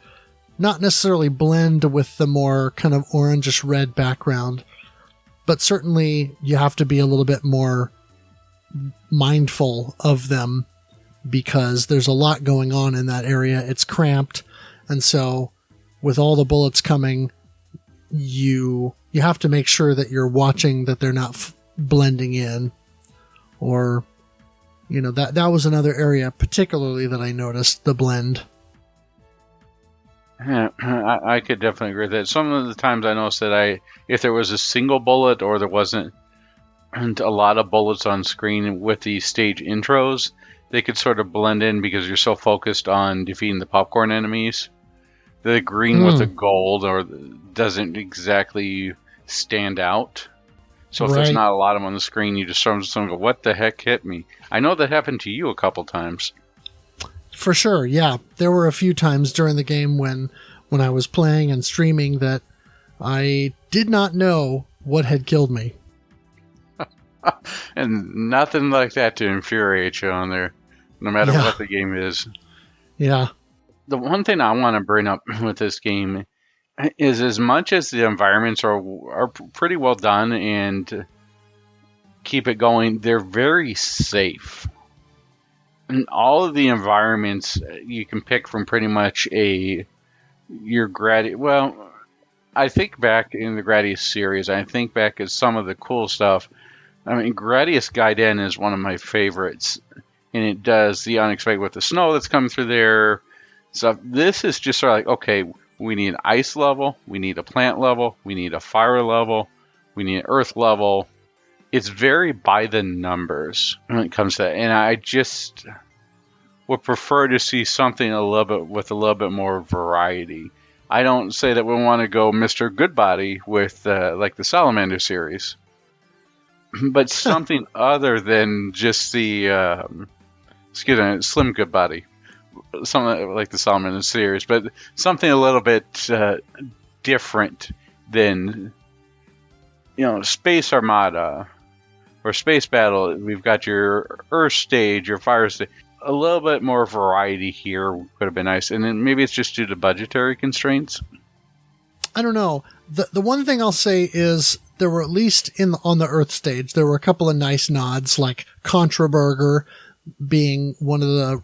not necessarily blend with the more kind of orangish red background, but certainly you have to be a little bit more mindful of them because there's a lot going on in that area. It's cramped, and so with all the bullets coming, you have to make sure that you're watching that they're not blending in, or that was another area particularly that I noticed the blend. Yeah, I could definitely agree with that. Some of the times I noticed that if there was a single bullet or there wasn't a lot of bullets on screen with the stage intros, they could sort of blend in because you're so focused on defeating the popcorn enemies. The green with the gold doesn't exactly stand out. So if there's not a lot of them on the screen, you just sort of go, what the heck hit me? I know that happened to you a couple times. For sure, yeah. There were a few times during the game when I was playing and streaming that I did not know what had killed me. And nothing like that to infuriate you on there, no matter what the game is. Yeah. The one thing I want to bring up with this game is, as much as the environments are pretty well done and keep it going, they're very safe. And all of the environments you can pick from pretty much your Gradius. Well, I think back in the Gradius series, I think back at some of the cool stuff. I mean, Gradius Gaiden is one of my favorites, and it does the unexpected with the snow that's coming through there. So this is just sort of like, okay, we need ice level, we need a plant level, we need a fire level, we need an earth level. It's very by the numbers when it comes to that, and I just would prefer to see something with a little bit more variety. I don't say that we want to go Mr. Goodbody with like the Salamander series, but something other than just the Slim Goodbody, something like the Salamander series, but something a little bit different than Space Armada or Space Battle. We've got your Earth stage, your Fire stage. A little bit more variety here would have been nice, and then maybe it's just due to budgetary constraints. I don't know. The one thing I'll say is there were, at least on the Earth stage, there were a couple of nice nods, like Contraburger being one of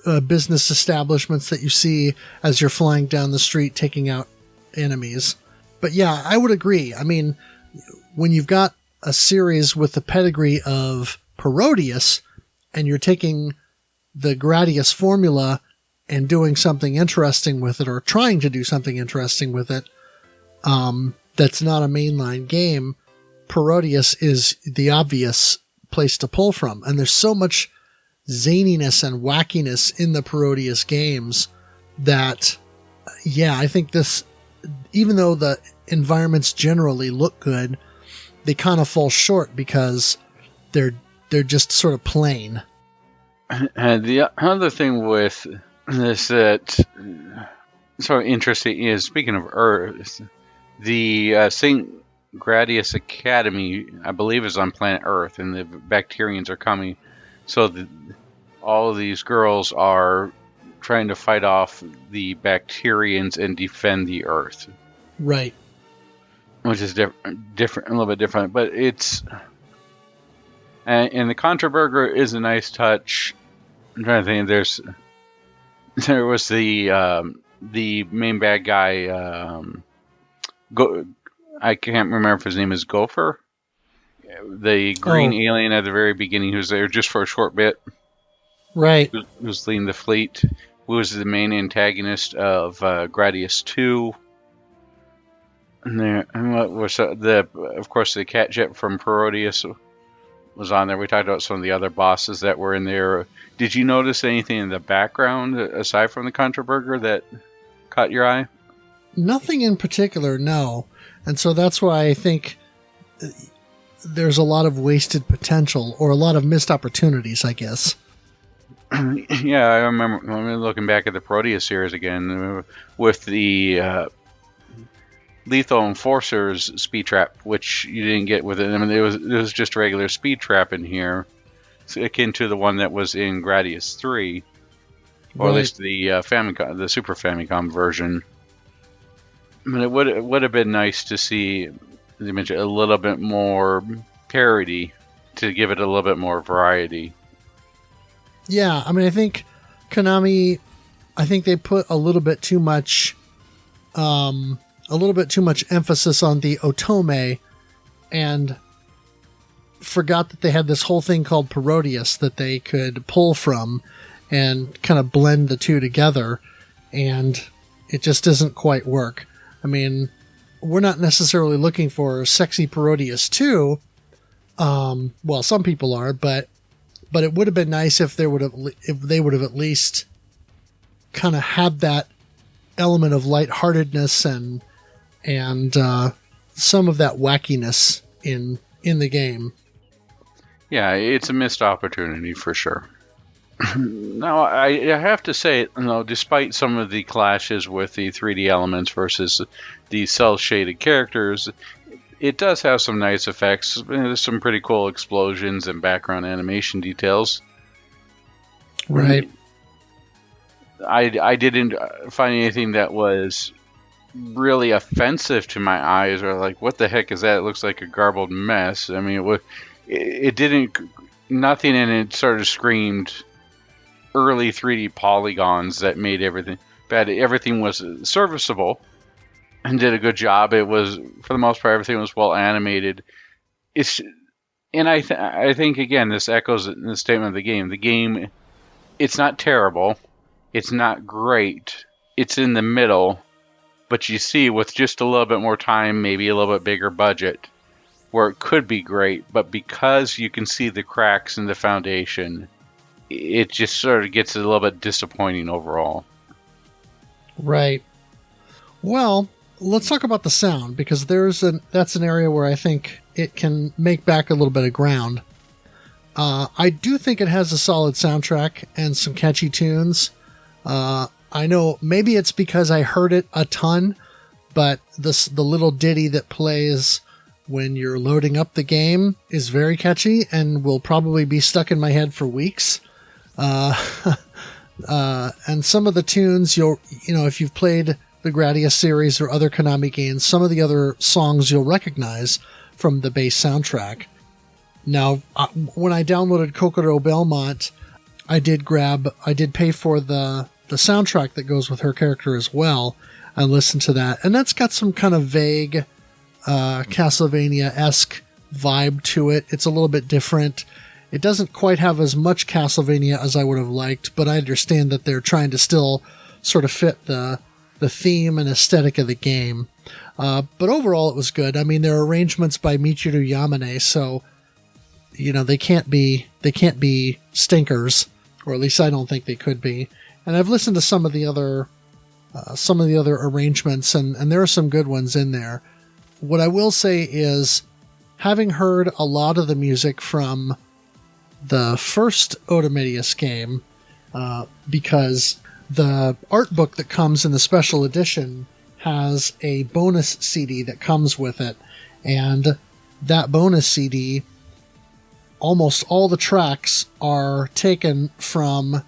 the business establishments that you see as you're flying down the street taking out enemies. But yeah, I would agree. I mean, when you've got a series with the pedigree of Parodius and you're taking the Gradius formula and doing something interesting with it, or trying to do something interesting with it, that's not a mainline game, Parodius is the obvious place to pull from. And there's so much zaniness and wackiness in the Parodius games that, I think this, even though the environments generally look good, they kind of fall short because they're just sort of plain. And the other thing with this that sort of interesting is, speaking of Earth, the St. Gradius Academy, I believe, is on planet Earth, and the Bacterians are coming. So all of these girls are trying to fight off the Bacterians and defend the Earth. Right. Which is different, a little bit different, but it's... And the Contraburger is a nice touch. I'm trying to think. There was the main bad guy. I can't remember if his name is Gopher. The green alien at the very beginning, who was there just for a short bit. Right. Who was leading the fleet. Who was the main antagonist of Gradius 2. And what was of course, the cat jet from Parodius was on there. We talked about some of the other bosses that were in there. Did you notice anything in the background aside from the Contraburger that caught your eye? Nothing in particular, no. And so that's why I think there's a lot of wasted potential, or a lot of missed opportunities, I guess. Yeah, I remember looking back at the Parodius series again with the Lethal Enforcer's speed trap, which you didn't get with it. I mean, it was just a regular speed trap in here, akin to the one that was in Gradius 3, or at least the Famicom, the Super Famicom version. I mean, it would have been nice to see, as you mentioned, a little bit more parody to give it a little bit more variety. Yeah, I mean, I think Konami, they put a little bit too much emphasis on the Otome and forgot that they had this whole thing called Parodius that they could pull from and kind of blend the two together, and it just doesn't quite work. I mean, we're not necessarily looking for sexy Parodius 2. Well, some people are, but it would have been nice if they would have at least kind of had that element of lightheartedness and some of that wackiness in the game. Yeah, it's a missed opportunity for sure. Now, I have to say, despite some of the clashes with the 3D elements versus the cel-shaded characters, it does have some nice effects. There's some pretty cool explosions and background animation details. Right. I didn't find anything that was really offensive to my eyes, or like, what the heck is that? It looks like a garbled mess. I mean, it didn't. Nothing in it sort of screamed early 3D polygons that made everything bad. Everything was serviceable and did a good job. It was, for the most part, everything was well animated. I think again, this echoes the statement of the game. The game, it's not terrible, it's not great, it's in the middle. But you see, with just a little bit more time, maybe a little bit bigger budget, where it could be great, but because you can see the cracks in the foundation, it just sort of gets a little bit disappointing overall. Right. Well, let's talk about the sound, because that's an area where I think it can make back a little bit of ground. I do think it has a solid soundtrack and some catchy tunes. I know maybe it's because I heard it a ton, but the little ditty that plays when you're loading up the game is very catchy and will probably be stuck in my head for weeks. And some of the tunes, if you've played the Gradius series or other Konami games, some of the other songs you'll recognize from the base soundtrack. Now, when I downloaded Kokoro Belmont, I did pay for the soundtrack that goes with her character as well, and listen to that. And that's got some kind of vague Castlevania-esque vibe to it. It's a little bit different. It doesn't quite have as much Castlevania as I would have liked, but I understand that they're trying to still sort of fit the theme and aesthetic of the game. But overall, it was good. I mean, there are arrangements by Michiru Yamane, so they can't be stinkers, or at least I don't think they could be. And I've listened to some of the other arrangements, and there are some good ones in there. What I will say is, having heard a lot of the music from the first Otomedius game, because the art book that comes in the special edition has a bonus CD that comes with it, and that bonus CD, almost all the tracks are taken from,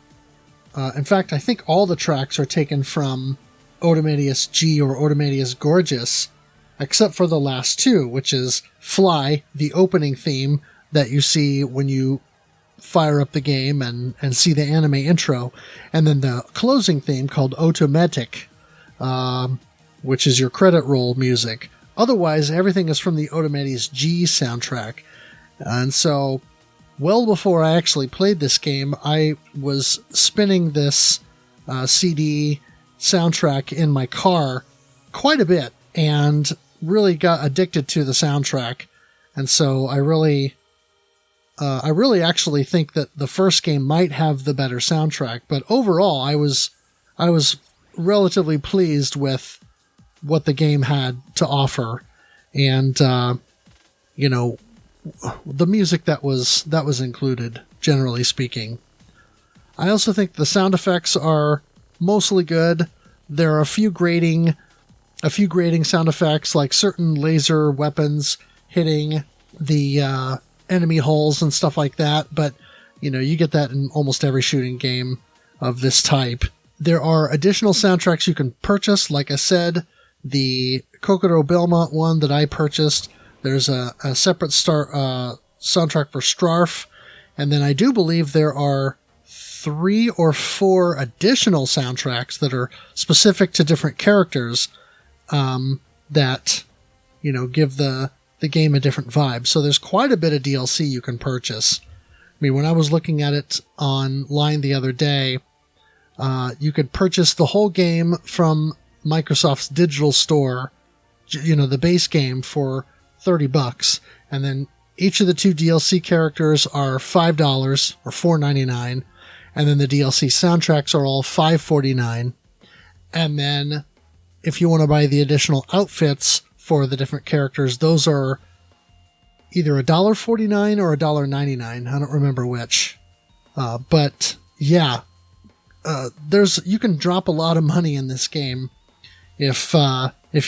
in fact, I think all the tracks are taken from Otomedius G or Otomedius Gorgeous, except for the last two, which is Fly, the opening theme that you see when you fire up the game and see the anime intro, and then the closing theme called Otomedius, which is your credit roll music. Otherwise, everything is from the Otomedius G soundtrack. And so, well before I actually played this game, I was spinning this CD soundtrack in my car quite a bit, and really got addicted to the soundtrack. And so I really actually think that the first game might have the better soundtrack, but overall I was relatively pleased with what the game had to offer, and the music that was included, generally speaking. I also think the sound effects are mostly good. There are a few grating sound effects, like certain laser weapons hitting the enemy holes and stuff like that, but you get that in almost every shooting game of this type. There are additional soundtracks you can purchase. Like I said, the Kokoro Belmont one that I purchased, there's a separate soundtrack for Strarf, and then I do believe there are 3 or 4 additional soundtracks that are specific to different characters that give the game a different vibe. So there's quite a bit of DLC you can purchase. I mean, when I was looking at it online the other day, you could purchase the whole game from Microsoft's digital store, the base game, for $30, and then each of the 2 DLC characters are $5 or $4.99, and then the DLC soundtracks are all $5.49. And then if you want to buy the additional outfits for the different characters, those are either $1.49 or $1.99. I don't remember which. But Yeah. You can drop a lot of money in this game if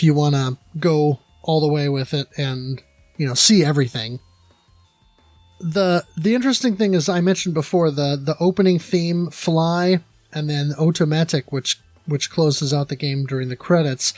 you want to go all the way with it and, see everything. The interesting thing is, I mentioned before, the opening theme, Fly, and then Otomedius, which closes out the game during the credits.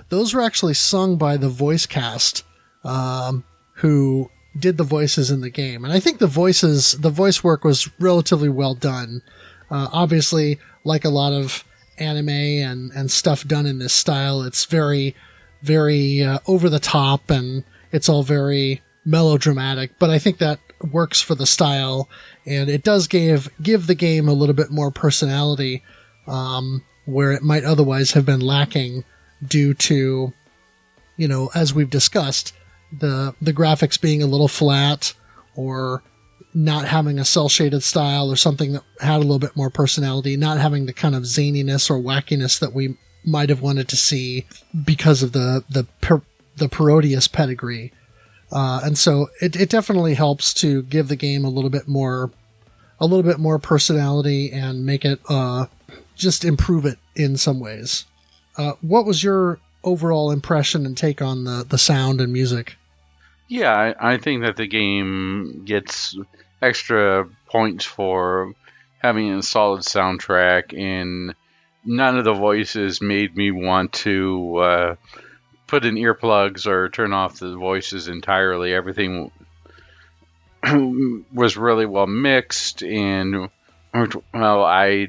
Those were actually sung by the voice cast, who did the voices in the game. And I think the voice work was relatively well done. Obviously, like a lot of anime and stuff done in this style, it's very, very over the top, and it's all very melodramatic. But I think that works for the style, and it does give the game a little bit more personality, where it might otherwise have been lacking due to, as we've discussed, the graphics being a little flat, or not having a cel-shaded style, or something that had a little bit more personality, not having the kind of zaniness or wackiness that we might have wanted to see because of the Parodius pedigree. And so it definitely helps to give the game a little bit more personality and make it just improve it in some ways. What was your overall impression and take on the sound and music? Yeah, I think that the game gets extra points for having a solid soundtrack, and none of the voices made me want to put in earplugs or turn off the voices entirely. Everything was really well mixed, and I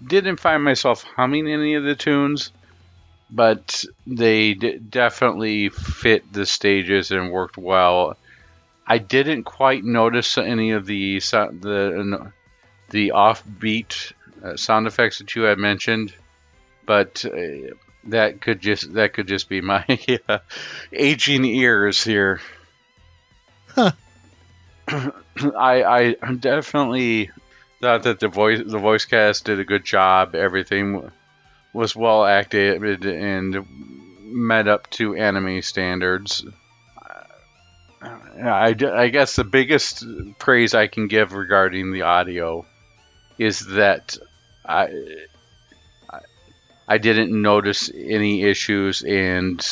didn't find myself humming any of the tunes, but they definitely fit the stages and worked well. I didn't quite notice any of the offbeat sound effects that you had mentioned, but that could just be my aging ears here. Huh. I definitely thought that the voice cast did a good job. Everything was well acted and met up to anime standards. I guess the biggest praise I can give regarding the audio is that I didn't notice any issues, and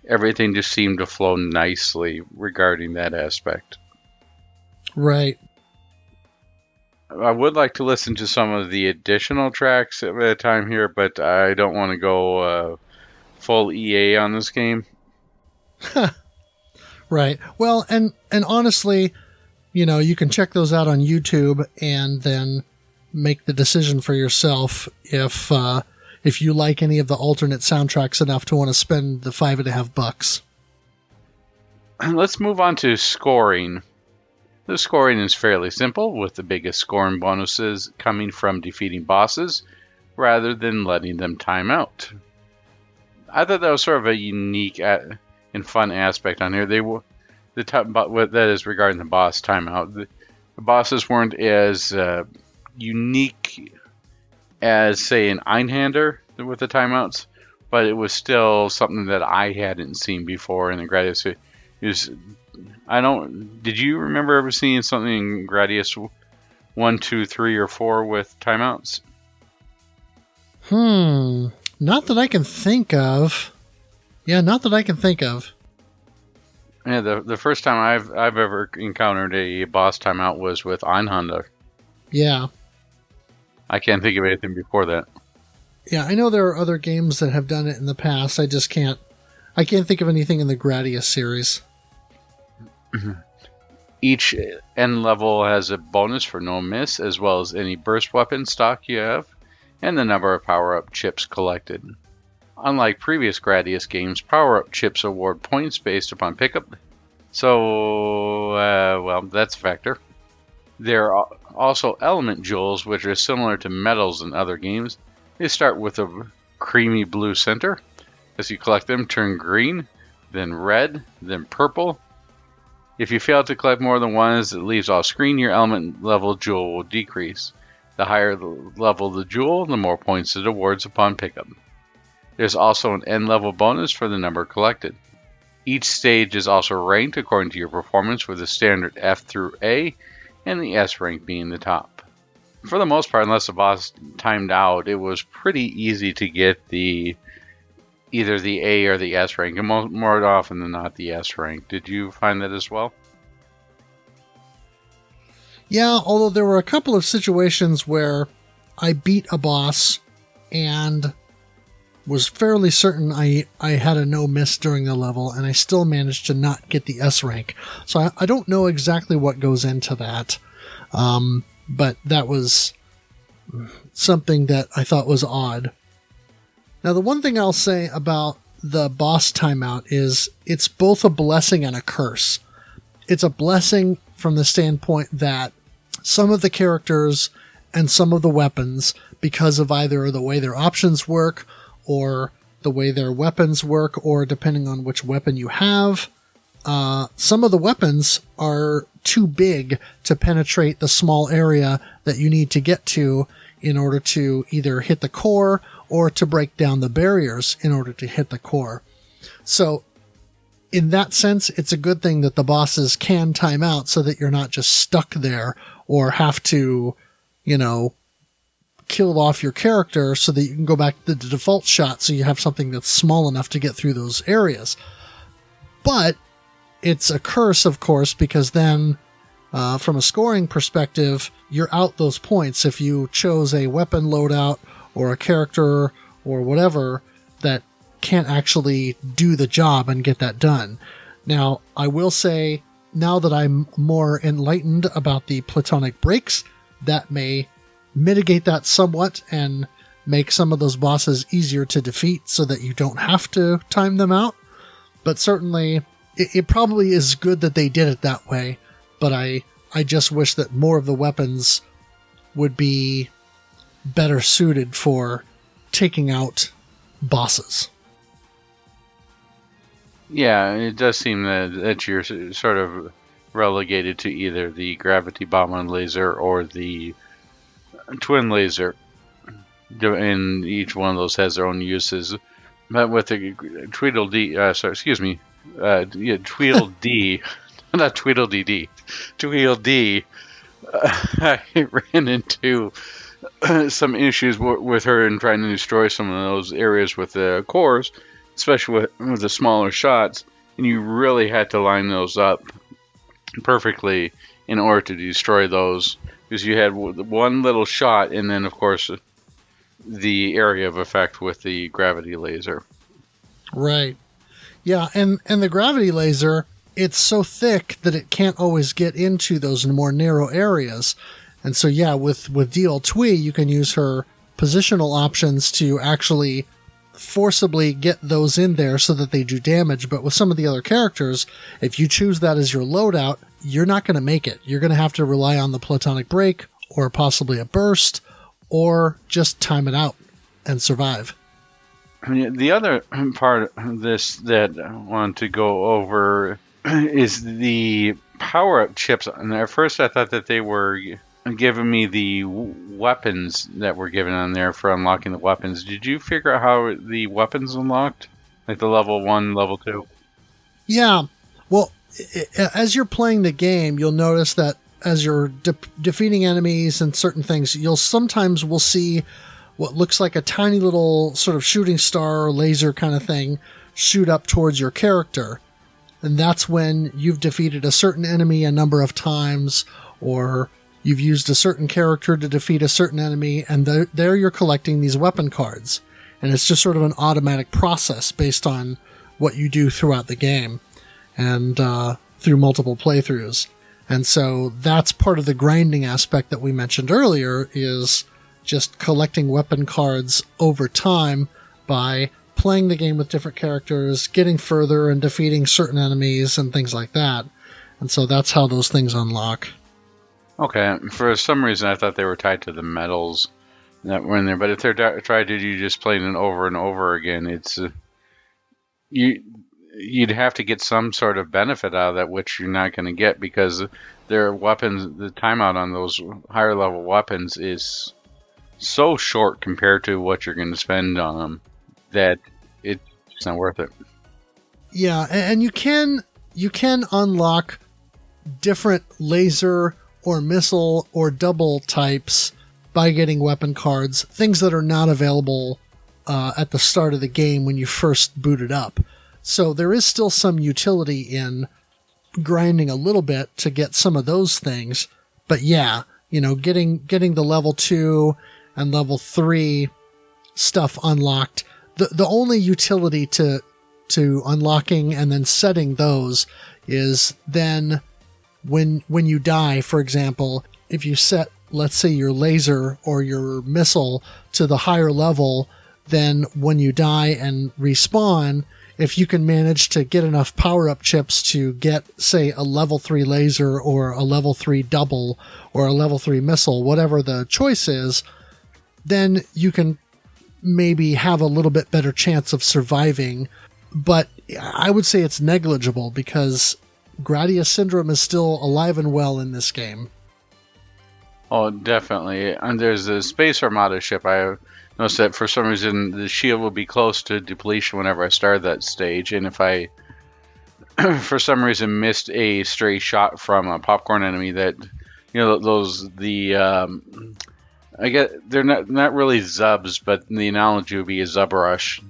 everything just seemed to flow nicely regarding that aspect. Right. I would like to listen to some of the additional tracks at a time here, but I don't want to go full EA on this game. Right. Well, and honestly, you can check those out on YouTube and then make the decision for yourself if you like any of the alternate soundtracks enough to want to spend the $5.50. Let's move on to scoring. The scoring is fairly simple, with the biggest scoring bonuses coming from defeating bosses rather than letting them time out. I thought that was sort of a unique and fun aspect on here. That is regarding the boss timeout. The bosses weren't as unique as, say, an Einhander with the timeouts, but it was still something that I hadn't seen before in the Gradius. Did you remember ever seeing something in Gradius 1, 2, 3, or 4 with timeouts? Not that I can think of. Yeah, not that I can think of. Yeah, the first time I've ever encountered a boss timeout was with Einhander. Yeah. I can't think of anything before that. Yeah, I know there are other games that have done it in the past. I can't think of anything in the Gradius series. Each end level has a bonus for no miss, as well as any burst weapon stock you have, and the number of power-up chips collected. Unlike previous Gradius games, power-up chips award points based upon pickup, so, that's a factor. There are also element jewels, which are similar to medals in other games. They start with a creamy blue center. As you collect them, turn green, then red, then purple. If you fail to collect more than one as it leaves off screen, your element level jewel will decrease. The higher the level of the jewel, the more points it awards upon pickup. There's also an end level bonus for the number collected. Each stage is also ranked according to your performance, with the standard F through A and the S rank being the top. for the most part, unless the boss timed out, it was pretty easy to get either the A or the S rank, and more often than not the S rank. Did you find that as well? Yeah, although there were a couple of situations where I beat a boss and was fairly certain I had a no-miss during the level, and I still managed to not get the S rank. So I don't know exactly what goes into that, but that was something that I thought was odd. Now, the one thing I'll say about the boss timeout is it's both a blessing and a curse. It's a blessing from the standpoint that some of the characters and some of the weapons, because of either the way their options work or the way their weapons work, or depending on which weapon you have, some of the weapons are too big to penetrate the small area that you need to get to in order to either hit the core or to break down the barriers in order to hit the core. So in that sense, it's a good thing that the bosses can time out so that you're not just stuck there or have to, kill off your character so that you can go back to the default shot so you have something that's small enough to get through those areas. But it's a curse, of course, because then from a scoring perspective, you're out those points if you chose a weapon loadout or a character or whatever that can't actually do the job and get that done. Now, I will say, now that I'm more enlightened about the platonic breaks, that may mitigate that somewhat and make some of those bosses easier to defeat so that you don't have to time them out. But certainly, it probably is good that they did it that way, but I just wish that more of the weapons would be better suited for taking out bosses. Yeah, it does seem that you're sort of relegated to either the gravity bomb laser or the twin laser, and each one of those has their own uses. But with the Tweedledee, Tweedledee, not Tweedledee, Tweedledee, I ran into some issues with her in trying to destroy some of those areas with the cores, especially with the smaller shots, and you really had to line those up perfectly in order to destroy those, because you had one little shot and then, of course, the area of effect with the gravity laser. Right. Yeah, and the gravity laser, it's so thick that it can't always get into those more narrow areas. And so, yeah, with DL Twee, you can use her positional options to actually forcibly get those in there so that they do damage. But with some of the other characters, if you choose that as your loadout, you're not going to make it. You're going to have to rely on the platonic break or possibly a burst or just time it out and survive. The other part of this that I want to go over is the power-up chips. And at first I thought that they were giving me the weapons that were given on there for unlocking the weapons. Did you figure out how the weapons unlocked? Like the level 1, level 2? Yeah. Well, as you're playing the game, you'll notice that as you're defeating enemies and certain things, you'll sometimes will see what looks like a tiny little sort of shooting star or laser kind of thing shoot up towards your character. And that's when you've defeated a certain enemy a number of times, or you've used a certain character to defeat a certain enemy, and there you're collecting these weapon cards. And it's just sort of an automatic process based on what you do throughout the game and through multiple playthroughs. And so that's part of the grinding aspect that we mentioned earlier, is just collecting weapon cards over time by playing the game with different characters, getting further and defeating certain enemies and things like that. And so that's how those things unlock. Okay, for some reason I thought they were tied to the medals that were in there, but if they're tied to you just playing it over and over again, it's you'd have to get some sort of benefit out of that, which you're not going to get, because their weapons, the timeout on those higher level weapons is so short compared to what you're going to spend on them that it's not worth it. Yeah, and you can unlock different laser or missile or double types by getting weapon cards, things that are not available at the start of the game when you first boot it up. So there is still some utility in grinding a little bit to get some of those things. But yeah, getting the level 2 and level 3 stuff unlocked. The only utility to unlocking and then setting those is then when you die, for example, if you set, let's say, your laser or your missile to the higher level, then when you die and respawn, if you can manage to get enough power-up chips to get, say, a level 3 laser or a level 3 double or a level 3 missile, whatever the choice is, then you can maybe have a little bit better chance of surviving. But I would say it's negligible because Gradius Syndrome is still alive and well in this game. Oh, definitely. And there's a Space Armada ship. I noticed that for some reason the shield will be close to depletion whenever I started that stage. And if I, for some reason, missed a stray shot from a popcorn enemy, that, I get they're not really Zubs, but the analogy would be a Zub Rush.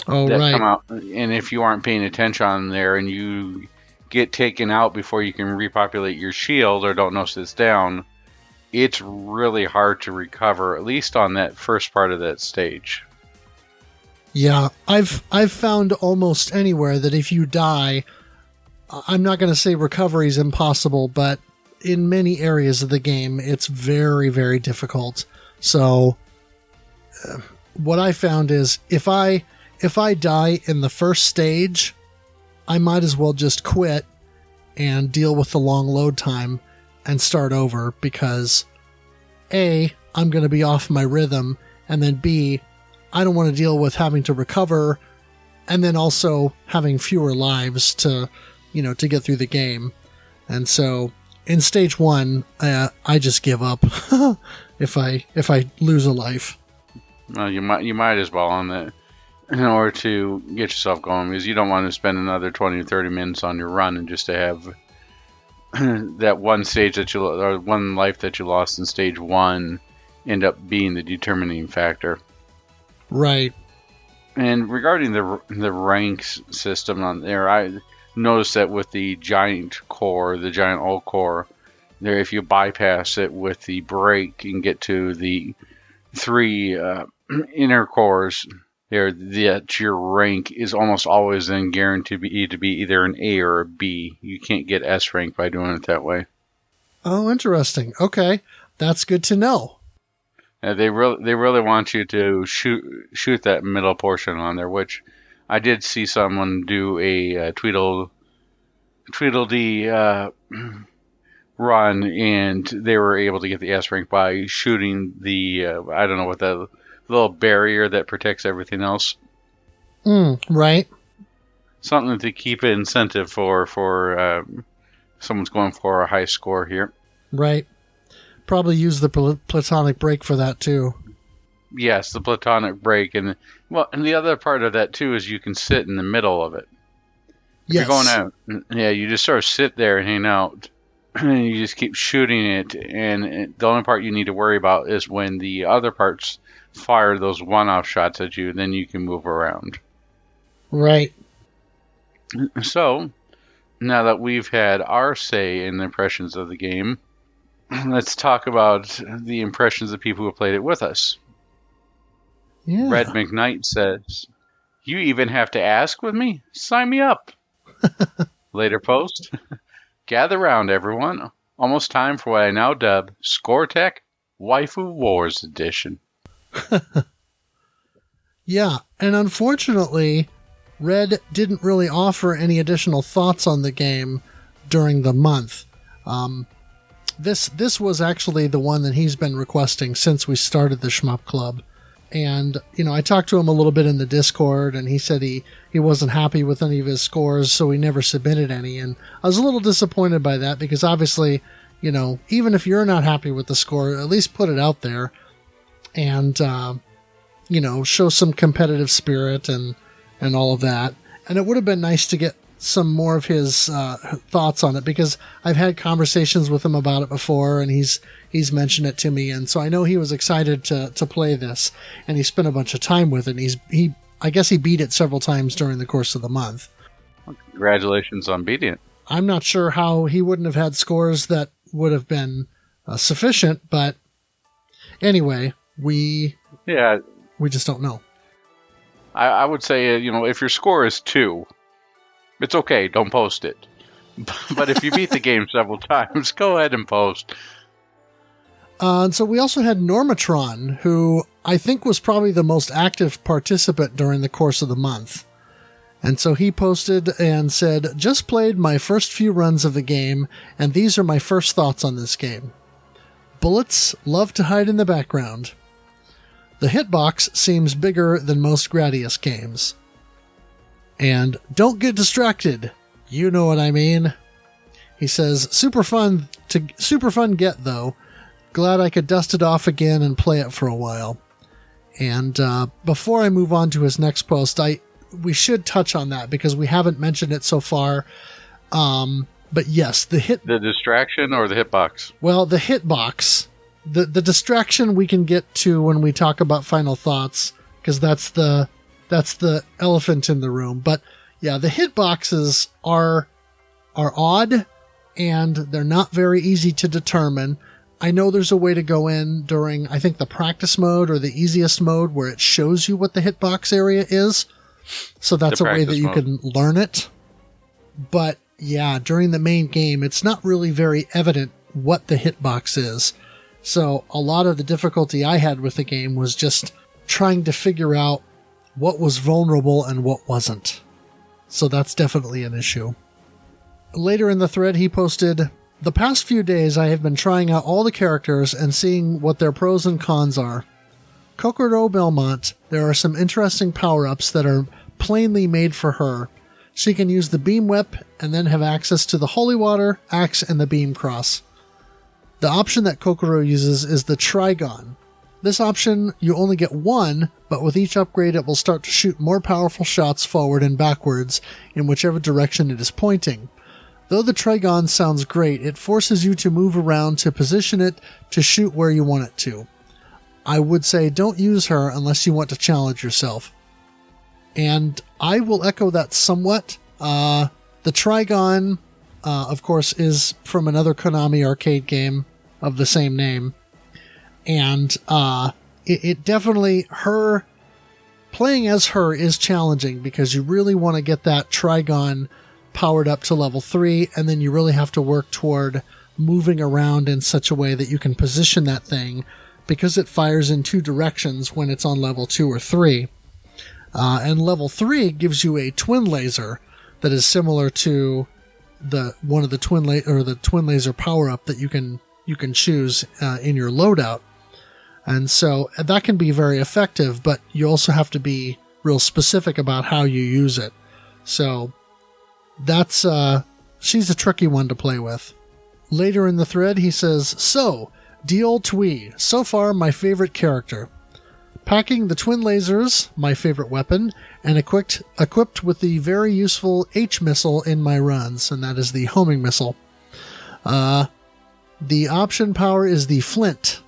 Oh, that right. Come out, and if you aren't paying attention on there and you get taken out before you can repopulate your shield or don't notice it's down, it's really hard to recover, at least on that first part of that stage. Yeah, I've found almost anywhere that if you die, I'm not going to say recovery is impossible, but in many areas of the game, it's very, very difficult. So what I found is if I die in the first stage, I might as well just quit and deal with the long load time and start over, because A, I'm going to be off my rhythm, and then B, I don't want to deal with having to recover and then also having fewer lives to get through the game. And so in stage 1, I just give up if I lose a life. Well, you might as well on that in order to get yourself going, because you don't want to spend another 20 or 30 minutes on your run and just to have that one stage or one life that you lost in stage 1 end up being the determining factor. Right. And regarding the ranks system on there, I noticed that with the giant core, the giant old core, there, if you bypass it with the break and get to the 3 inner cores, there, that your rank is almost always then guaranteed to be either an A or a B. You can't get S rank by doing it that way. Oh, interesting. Okay, that's good to know. They really want you to shoot that middle portion on there, which I did see someone do a Tweedledee run, and they were able to get the S rank by shooting the I don't know what the little barrier that protects everything else. Right. Something to keep an incentive for someone's going for a high score here. Right. Probably use the platonic break for that too. Yes, the platonic break, and the other part of that too is you can sit in the middle of it. Yes. You're going out, yeah, you just sort of sit there and hang out, and you just keep shooting it, and the only part you need to worry about is when the other parts fire those one-off shots at you, then you can move around. Right. So, now that we've had our say in the impressions of the game, let's talk about the impressions of people who played it with us. Yeah. Red McKnight says, "You even have to ask with me? Sign me up." Later post, "Gather round, everyone. Almost time for what I now dub Score Tech Waifu Wars Edition." Yeah, and unfortunately, Red didn't really offer any additional thoughts on the game during the month. This was actually the one that he's been requesting since we started the Shmup Club. And, I talked to him a little bit in the Discord, and he said he wasn't happy with any of his scores, so he never submitted any. And I was a little disappointed by that, because obviously, even if you're not happy with the score, at least put it out there and, show some competitive spirit and all of that. And it would have been nice to get some more of his thoughts on it, because I've had conversations with him about it before, and he's mentioned it to me, and so I know he was excited to play this, and he spent a bunch of time with it. And I guess he beat it several times during the course of the month. Well, congratulations on beating it. I'm not sure how he wouldn't have had scores that would have been sufficient, but anyway, we just don't know. I would say, if your score is 2, it's okay, don't post it. But if you beat the game several times, go ahead and post. And so we also had Normatron, who I think was probably the most active participant during the course of the month. And so he posted and said, "Just played my first few runs of the game, and these are my first thoughts on this game. Bullets love to hide in the background. The hitbox seems bigger than most Gradius games. And don't get distracted. You know what I mean." He says, super fun get though. Glad I could dust it off again and play it for a while. And before I move on to his next post, we should touch on that because we haven't mentioned it so far. But yes, the distraction or the hitbox? Well, the hitbox. The distraction we can get to when we talk about final thoughts, because that's the elephant in the room. But yeah, the hitboxes are odd, and they're not very easy to determine. I know there's a way to go in during, I think, the practice mode or the easiest mode where it shows you what the hitbox area is. So that's a way that you can learn it. But yeah, during the main game, it's not really very evident what the hitbox is. So a lot of the difficulty I had with the game was just trying to figure out what was vulnerable and what wasn't. So that's definitely an issue. Later in the thread, he posted, "The past few days I have been trying out all the characters and seeing what their pros and cons are. Kokoro Belmont, there are some interesting power-ups that are plainly made for her. She can use the beam whip and then have access to the holy water, axe, and the beam cross. The option that Kokoro uses is the Trigon. This option, you only get one, but with each upgrade it will start to shoot more powerful shots forward and backwards in whichever direction it is pointing. Though the Trigon sounds great, it forces you to move around to position it to shoot where you want it to. I would say don't use her unless you want to challenge yourself." And I will echo that somewhat. The Trigon, of course, is from another Konami arcade game of the same name. And it definitely, playing as her is challenging because you really want to get that Trigon powered up to level 3, and then you really have to work toward moving around in such a way that you can position that thing, because it fires in 2 directions when it's on level 2 or 3. And level 3 gives you a twin laser that is similar to the twin laser power up that you can choose in your loadout. And so that can be very effective, but you also have to be real specific about how you use it. So that's she's a tricky one to play with. Later in the thread, he says, "So, Diol Tui, so far my favorite character. Packing the twin lasers, my favorite weapon, and equipped with the very useful H missile in my runs," and that is the homing missile. The option power is the Flint.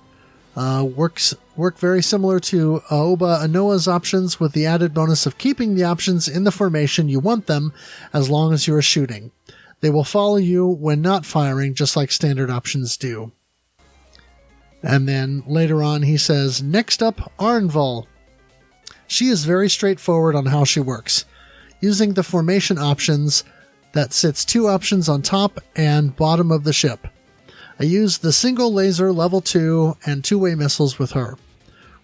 Work very similar to Aoba Anoa's options, with the added bonus of keeping the options in the formation you want them as long as you are shooting. They will follow you when not firing, just like standard options do. And then later on he says, "Next up, Arnval. She is very straightforward on how she works, using the formation options that sits 2 options on top and bottom of the ship. I use the single laser level 2 and 2-way missiles with her.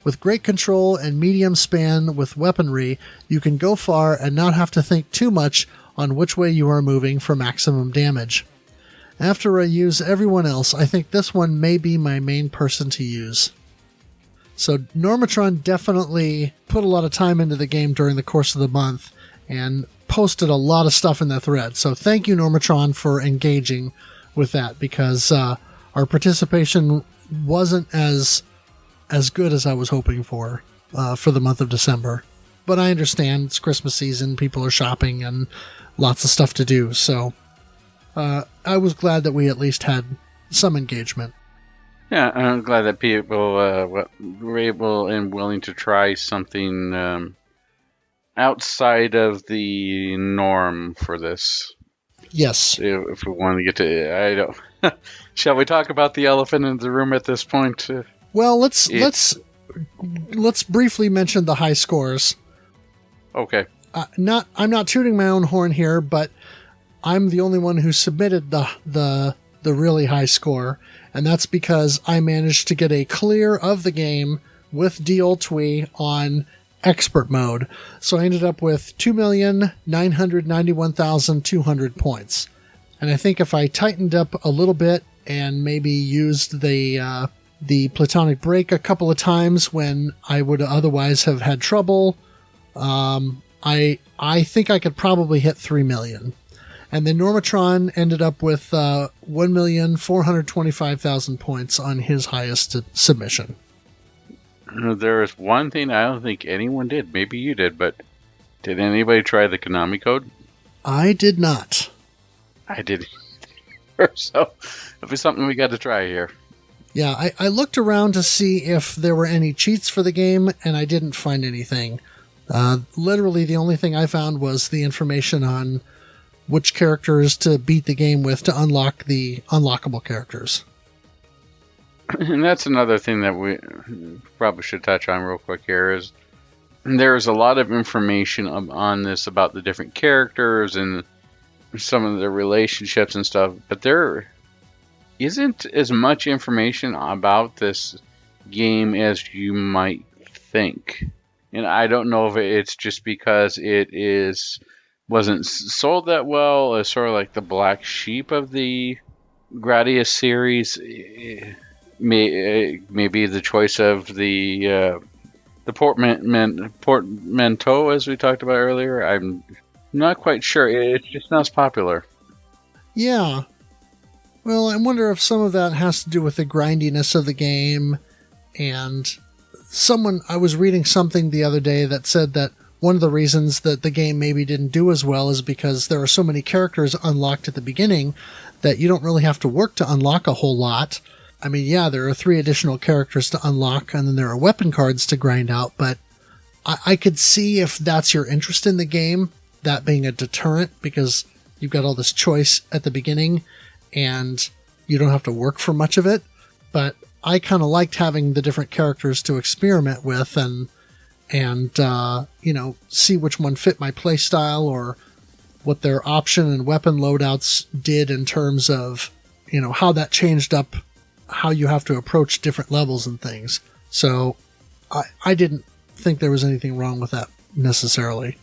With great control and medium span with weaponry, you can go far and not have to think too much on which way you are moving for maximum damage. After I use everyone else, I think this one may be my main person to use." So Normatron definitely put a lot of time into the game during the course of the month and posted a lot of stuff in the thread. So thank you, Normatron, for engaging with that, because our participation wasn't as good as I was hoping for the month of December. but I understand it's Christmas season, people are shopping and lots of stuff to do. So I was glad that we at least had some engagement. Yeah, I'm glad that people were able and willing to try something outside of the norm for this. Yes. If we want to get to, I don't. Shall we talk about the elephant in the room at this point? Well, let's briefly mention the high scores. Okay. I'm not tooting my own horn here, but I'm the only one who submitted the really high score, and that's because I managed to get a clear of the game with DLTWI on expert mode. So I ended up with 2,991,200 points. And I think if I tightened up a little bit and maybe used the platonic break a couple of times when I would otherwise have had trouble, I think I could probably hit 3 million. And then Normatron ended up with 1,425,000 points on his highest submission. There is one thing I don't think anyone did. Maybe you did, but did anybody try the Konami code? I did not. I did. So it'll be something we got to try here. Yeah, I looked around to see if there were any cheats for the game, and I didn't find anything. Literally, the only thing I found was the information on which characters to beat the game with to unlock the unlockable characters. And that's another thing that we probably should touch on real quick here is there's a lot of information on this about the different characters and some of the relationships and stuff, but there isn't as much information about this game as you might think. And I don't know if it's just because it wasn't sold that well as sort of like the black sheep of the Gradius series. Maybe the choice of the portmanteau, as we talked about earlier. I'm not quite sure. It's just not as popular. Yeah. Well, I wonder if some of that has to do with the grindiness of the game. And I was reading something the other day that said that one of the reasons that the game maybe didn't do as well is because there are so many characters unlocked at the beginning that you don't really have to work to unlock a whole lot. I mean, yeah, there are 3 additional characters to unlock, and then there are weapon cards to grind out, but I could see if that's your interest in the game, that being a deterrent, because you've got all this choice at the beginning, and you don't have to work for much of it. But I kind of liked having the different characters to experiment with and see which one fit my playstyle or what their option and weapon loadouts did in terms of, how that changed up how you have to approach different levels and things. So I didn't think there was anything wrong with that necessarily.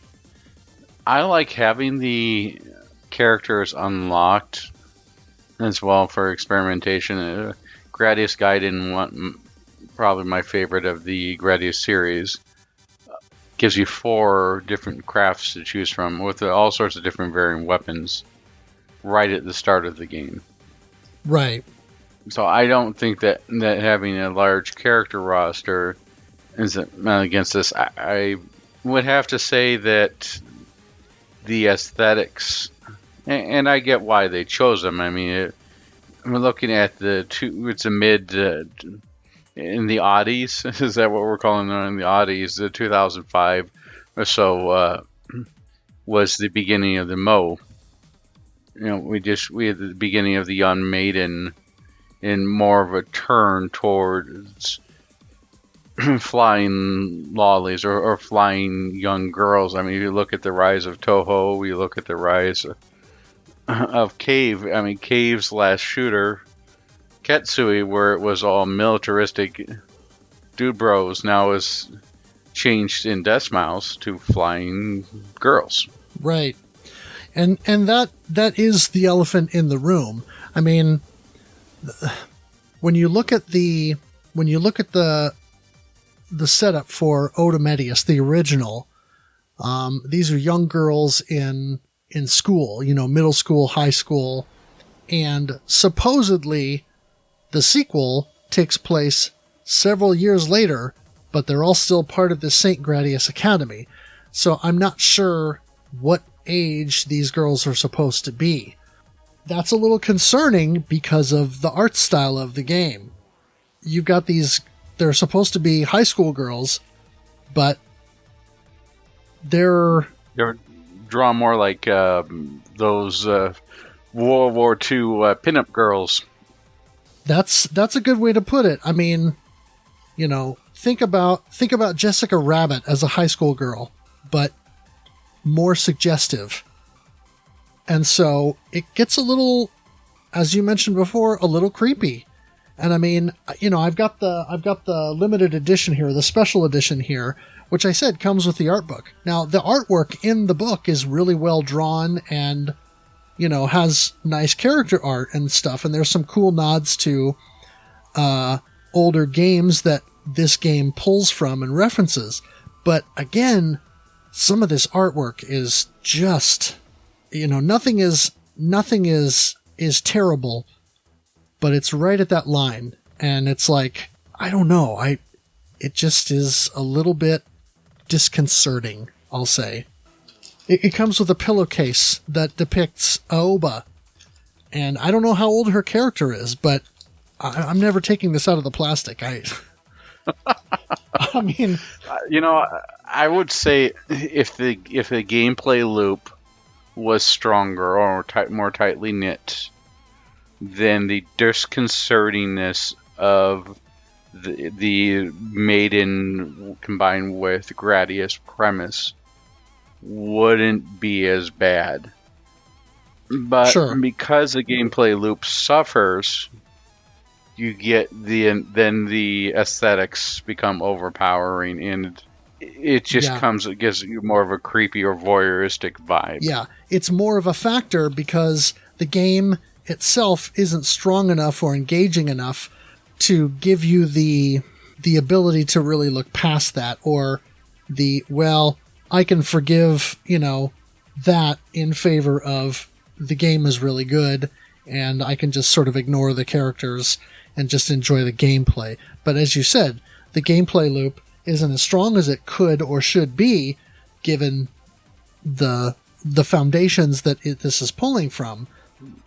I like having the characters unlocked as well for experimentation. Gradius Gaiden, probably my favorite of the Gradius series, gives you 4 different crafts to choose from with all sorts of different varying weapons right at the start of the game. Right. So I don't think that having a large character roster is against this. I would have to say that the aesthetics, and I get why they chose them. I mean, we're looking at it's a mid in the oddies. Is that what we're calling them in the oddies? The 2005 or so was the beginning of the Mo. We had the beginning of the Young Maiden in more of a turn towards flying lollies or flying young girls. I mean, you look at the rise of Toho, you look at the rise of Cave. I mean, Cave's last shooter, Ketsui, where it was all militaristic dude bros, now is changed in Death Smiles to flying girls. Right. And that is the elephant in the room. I mean, when you look at the setup for Otomedius, the original, these are young girls in school, middle school, high school, and supposedly the sequel takes place several years later, but they're all still part of the St. Gradius Academy. So I'm not sure what age these girls are supposed to be. That's a little concerning because of the art style of the game. You've got they're supposed to be high school girls, but they're drawn more like those World War II pinup girls. That's a good way to put it. I mean, think about Jessica Rabbit as a high school girl, but more suggestive. And so it gets a little, as you mentioned before, a little creepy. And I mean, I've got the limited edition here, the special edition here, which I said comes with the art book. Now, the artwork in the book is really well drawn and, has nice character art and stuff. And there's some cool nods to older games that this game pulls from and references. But again, some of this artwork is just, nothing is terrible, but it's right at that line. And it's like, I don't know. It just is a little bit disconcerting, I'll say. It comes with a pillowcase that depicts Aoba. And I don't know how old her character is, but I'm never taking this out of the plastic. I mean, I would say if the gameplay loop was stronger or more tightly knit, then the disconcertingness of the maiden combined with Gradius premise wouldn't be as bad. But sure, because the gameplay loop suffers, you get the aesthetics become overpowering, and it just it gives you more of a creepy or voyeuristic vibe. Yeah, it's more of a factor because the game itself isn't strong enough or engaging enough to give you the ability to really look past that, or I can forgive, that in favor of the game is really good and I can just sort of ignore the characters and just enjoy the gameplay. But as you said, the gameplay loop isn't as strong as it could or should be given the foundations that this is pulling from.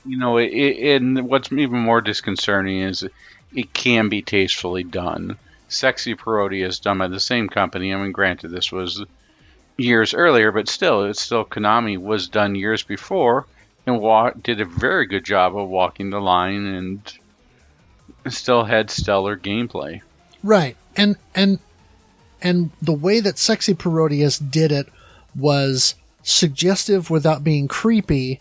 And what's even more disconcerting is it can be tastefully done. Sexy Parody is done by the same company. I mean, granted, this was years earlier, but it's still Konami was done years before and did a very good job of walking the line and still had stellar gameplay. Right. And the way that Sexy Parodius did it was suggestive without being creepy,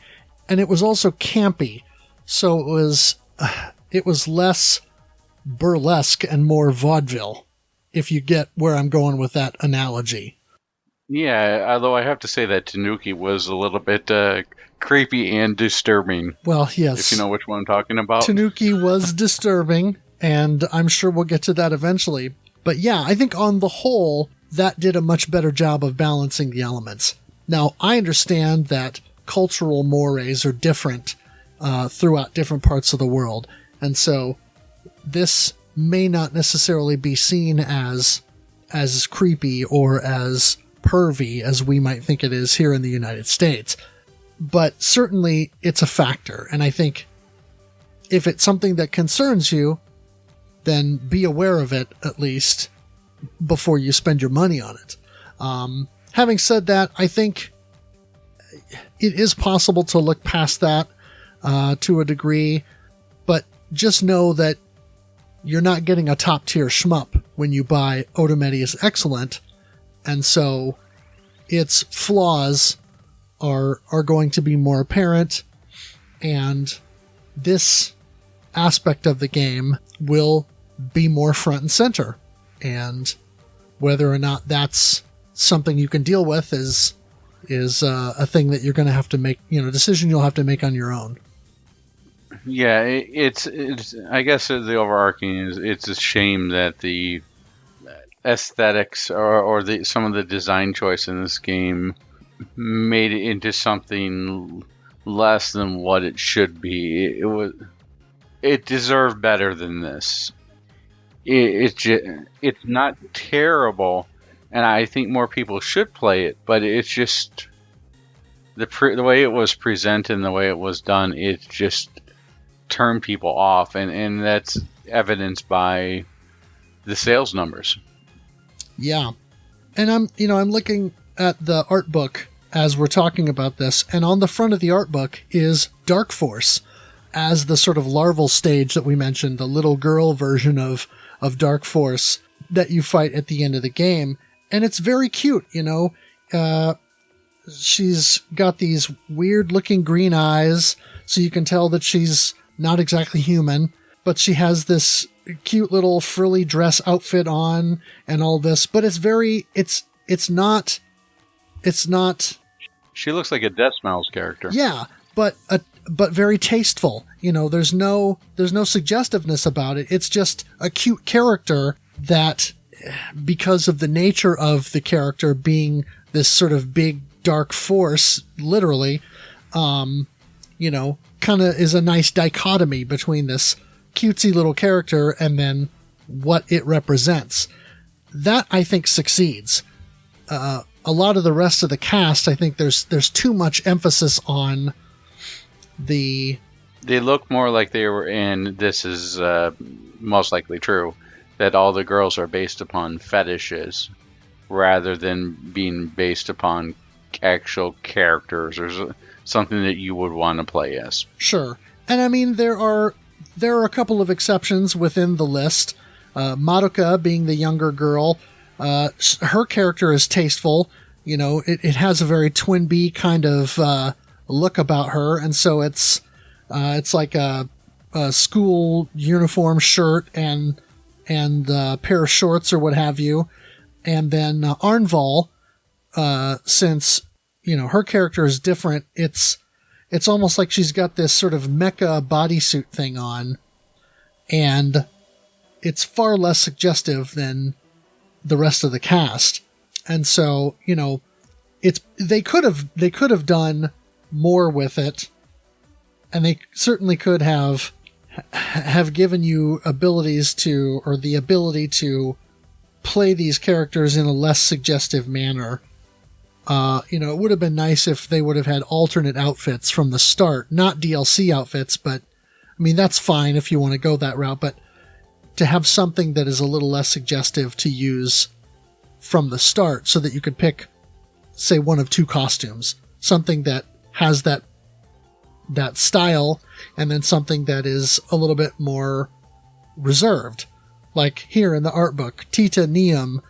and it was also campy. So it was less burlesque and more vaudeville, if you get where I'm going with that analogy. Yeah, although I have to say that Tanuki was a little bit creepy and disturbing. Well, yes. If you know which one I'm talking about. Tanuki was disturbing, and I'm sure we'll get to that eventually. But yeah, I think on the whole, that did a much better job of balancing the elements. Now, I understand that cultural mores are different throughout different parts of the world, and so this may not necessarily be seen as creepy or as pervy as we might think it is here in the United States. But certainly it's a factor, and I think if it's something that concerns you, then be aware of it at least before you spend your money on it. Having said that, I think it is possible to look past that to a degree, but just know that you're not getting a top-tier shmup when you buy Otomedius Excellent, and so its flaws are going to be more apparent, and this aspect of the game will be more front and center. And whether or not that's something you can deal with is a thing that you're going to have to make, decision you'll have to make on your own. Yeah, it's I guess the overarching is it's a shame that the aesthetics or some of the design choice in this game made it into something less than what it should be. It deserved better than this. It's not terrible, and I think more people should play it. But it's just the way it was presented and the way it was done. It just turned people off, and that's evidenced by the sales numbers. Yeah, and I'm looking at the art book as we're talking about this, and on the front of the art book is Dark Force as the sort of larval stage that we mentioned, the little girl version of Dark Force that you fight at the end of the game. And it's very cute, she's got these weird looking green eyes, so you can tell that she's not exactly human, but she has this cute little frilly dress outfit on and all this, but it's not. She looks like a Death Smells character. Yeah, but very tasteful. There's no suggestiveness about it. It's just a cute character that, because of the nature of the character being this sort of big dark force, literally, kind of is a nice dichotomy between this cutesy little character and then what it represents. That, I think, succeeds. A lot of the rest of the cast, I think there's too much emphasis on the... They look more like they were in, this is most likely true, that all the girls are based upon fetishes rather than being based upon actual characters or something that you would want to play as. Sure. And I mean, there are a couple of exceptions within the list. Madoka being the younger girl, her character is tasteful. It has a very Twin Bee kind of look about her, and so it's like a school uniform shirt and a pair of shorts or what have you. And then Arnval, since her character is different, it's almost like she's got this sort of mecha bodysuit thing on, and it's far less suggestive than the rest of the cast. And so, they could have done more with it, and they certainly could have given you the ability to play these characters in a less suggestive manner. It would have been nice if they would have had alternate outfits from the start, not DLC outfits, but I mean, that's fine if you want to go that route, but to have something that is a little less suggestive to use from the start so that you could pick, say, one of two costumes, something that has that style, and then something that is a little bit more reserved. Like here in the art book, Tita Neum,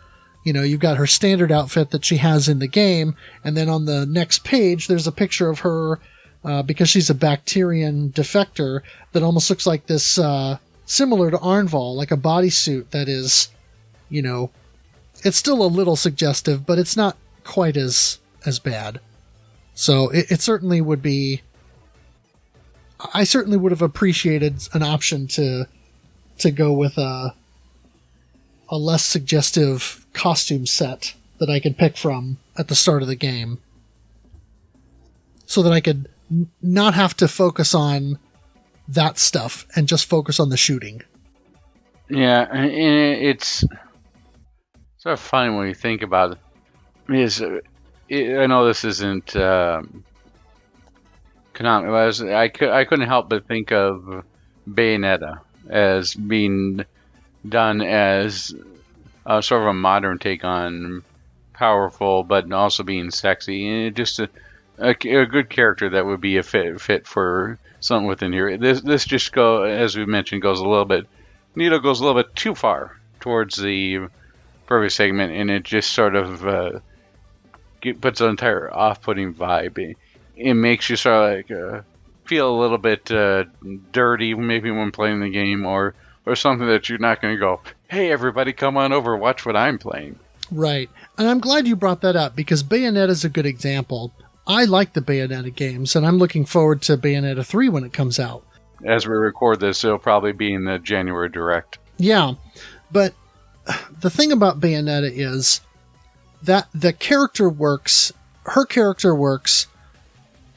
you've got her standard outfit that she has in the game, and then on the next page, there's a picture of her, because she's a Bacterian defector, that almost looks like this, similar to Arnval, like a bodysuit that is, it's still a little suggestive, but it's not quite as bad. So it certainly would be... I certainly would have appreciated an option to go with a less suggestive costume set that I could pick from at the start of the game, so that I could not have to focus on that stuff and just focus on the shooting. Yeah, and it's sort of funny when you think about it. I know this isn't canonical. I couldn't help but think of Bayonetta as being done as sort of a modern take on powerful, but also being sexy, and just a good character that would be a fit for something within here. This just as we mentioned, goes a little bit too far towards the perfect segment, and it just sort of puts an entire off-putting vibe. It makes you sort of like feel a little bit dirty, maybe when playing the game, or something that you're not going to go, hey, everybody, come on over, watch what I'm playing. Right. And I'm glad you brought that up, because Bayonetta is a good example. I like the Bayonetta games, and I'm looking forward to Bayonetta 3 when it comes out. As we record this, it'll probably be in the January Direct. Yeah, but the thing about Bayonetta is that the character works, her character works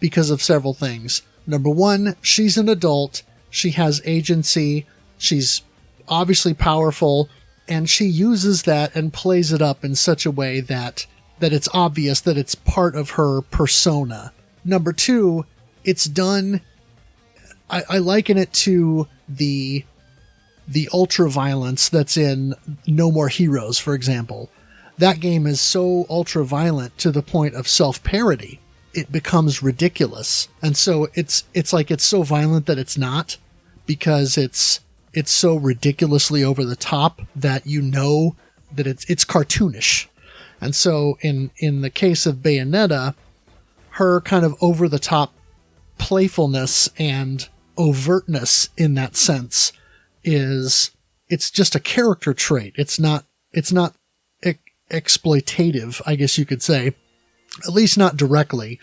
because of several things. Number one, she's an adult, she has agency, she's obviously powerful, And she uses that and plays it up in such a way that it's obvious that it's part of her persona. Number two, it's done. I liken it to the ultra violence that's in No More Heroes, for example. That game is so ultra violent to the point of self-parody. It becomes ridiculous. And so it's like it's so violent that it's not, because it's so ridiculously over the top that you know that it's cartoonish. And so in the case of Bayonetta, her kind of over the top playfulness and overtness in that sense it's just a character trait. It's not exploitative, I guess you could say, at least not directly,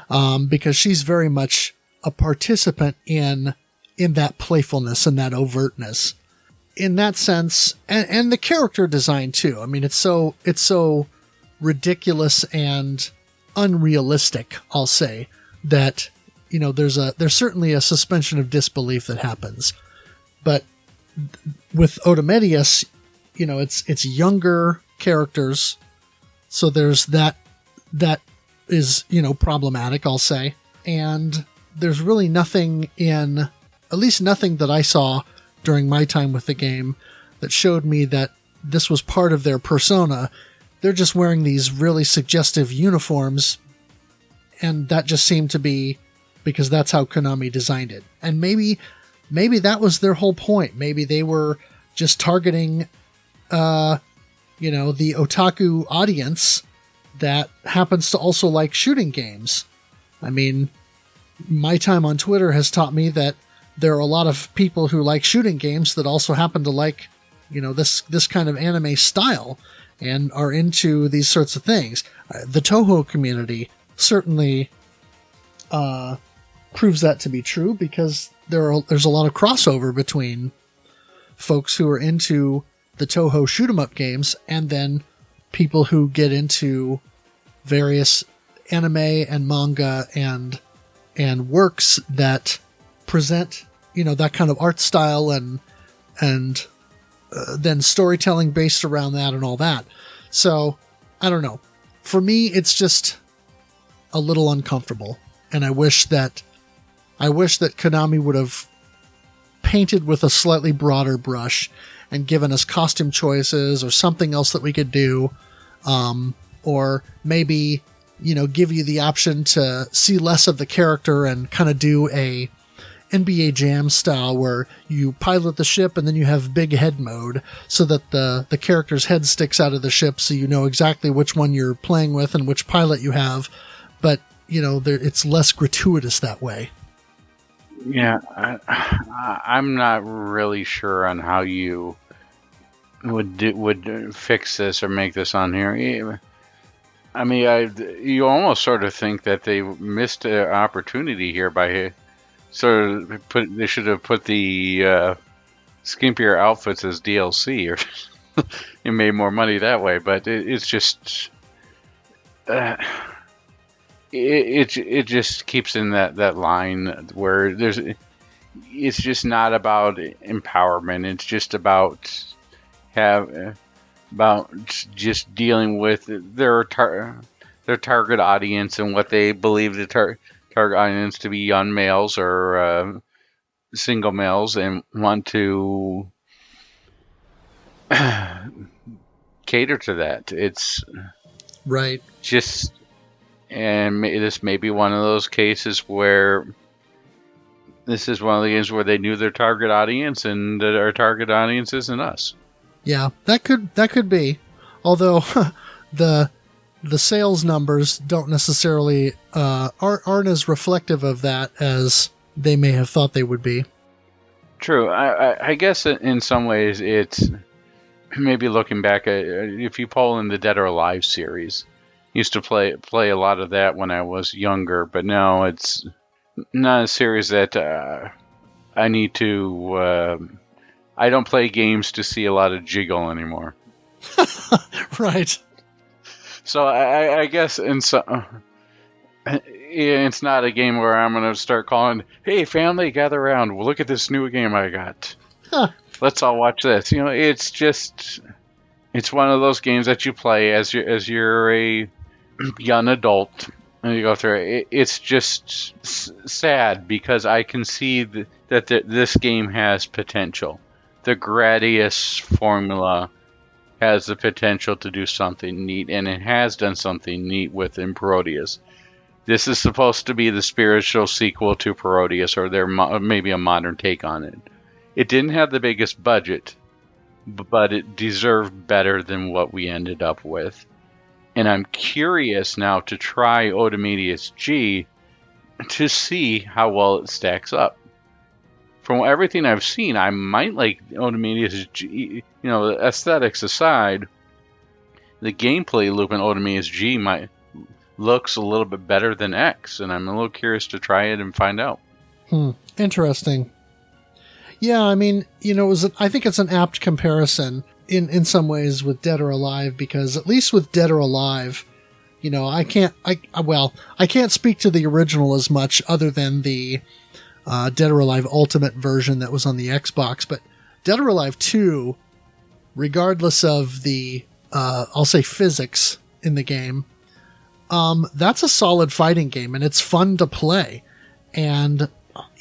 because she's very much a participant in that playfulness and that overtness. In that sense, and the character design too. I mean, it's so ridiculous and unrealistic, I'll say, that there's certainly a suspension of disbelief that happens. But with Otomedius, it's younger characters, so there's that is problematic, I'll say. And there's really nothing at least nothing that I saw during my time with the game that showed me that this was part of their persona. They're just wearing these really suggestive uniforms, and that just seemed to be because that's how Konami designed it. And maybe that was their whole point. Maybe they were just targeting, the otaku audience that happens to also like shooting games. I mean, my time on Twitter has taught me that there are a lot of people who like shooting games that also happen to like, this kind of anime style and are into these sorts of things. The Toho community certainly proves that to be true, because there's a lot of crossover between folks who are into the Toho shoot 'em up games and then people who get into various anime and manga and works that present that kind of art style and then storytelling based around that and all that. So I don't know. For me, it's just a little uncomfortable, and I wish that Konami would have painted with a slightly broader brush and given us costume choices or something else that we could do, or maybe give you the option to see less of the character and kind of do a NBA Jam style where you pilot the ship and then you have big head mode so that the character's head sticks out of the ship, so you know exactly which one you're playing with and which pilot you have. But it's less gratuitous that way. Yeah, I'm not really sure on how you would fix this or make this on here. I mean, you almost sort of think that they missed an opportunity here by sort of they should have put the skimpier outfits as DLC, or it made more money that way. But it's just. It just keeps in that line where it's just not about empowerment. It's just about just dealing with their target audience and what they believe the target audience to be young males or single males, and want to cater to that. It's right. Just. And this may be one of those cases where this is one of the games where they knew their target audience, and that our target audience isn't us. Yeah, that could be. Although the sales numbers don't necessarily aren't as reflective of that as they may have thought they would be. True. I guess in some ways it's maybe looking back at if you pull in the Dead or Alive series. Used to play a lot of that when I was younger, but now it's not a series that I need to. I don't play games to see a lot of jiggle anymore. Right. So I guess it's not a game where I'm going to start calling, "Hey, family, gather around! Well, look at this new game I got." Huh. let's all watch this. It's one of those games that you play as you're a young adult, and you go through it. It's just sad because I can see that this game has potential. The Gradius formula has the potential to do something neat, and it has done something neat within Parodius. This is supposed to be the spiritual sequel to Parodius, or maybe a modern take on it. It didn't have the biggest budget, but it deserved better than what we ended up with. And I'm curious now to try Otomedius G to see how well it stacks up. From everything I've seen, I might like Otomedius G. Aesthetics aside, the gameplay loop in Otomedius G looks a little bit better than X, and I'm a little curious to try it and find out. Interesting. Yeah, I mean, I think it's an apt comparison in some ways with Dead or Alive, because at least with Dead or Alive, I can't speak to the original as much other than the Dead or Alive Ultimate version that was on the Xbox, but Dead or Alive 2, regardless of the, I'll say physics in the game, that's a solid fighting game, and it's fun to play. And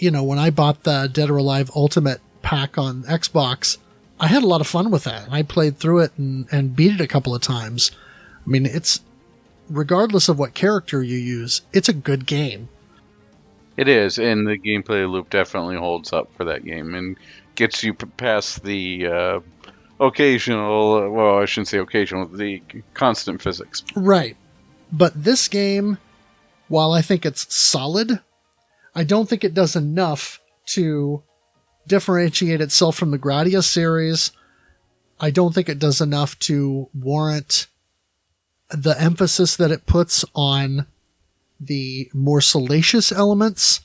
when I bought the Dead or Alive Ultimate pack on Xbox, I had a lot of fun with that. I played through it and beat it a couple of times. I mean, it's, regardless of what character you use, it's a good game. It is, and the gameplay loop definitely holds up for that game and gets you past the occasional, well, I shouldn't say occasional, the constant physics. Right. But this game, while I think it's solid, I don't think it does enough to differentiate itself from the Gradius series. I don't think it does enough to warrant the emphasis that it puts on the more salacious elements.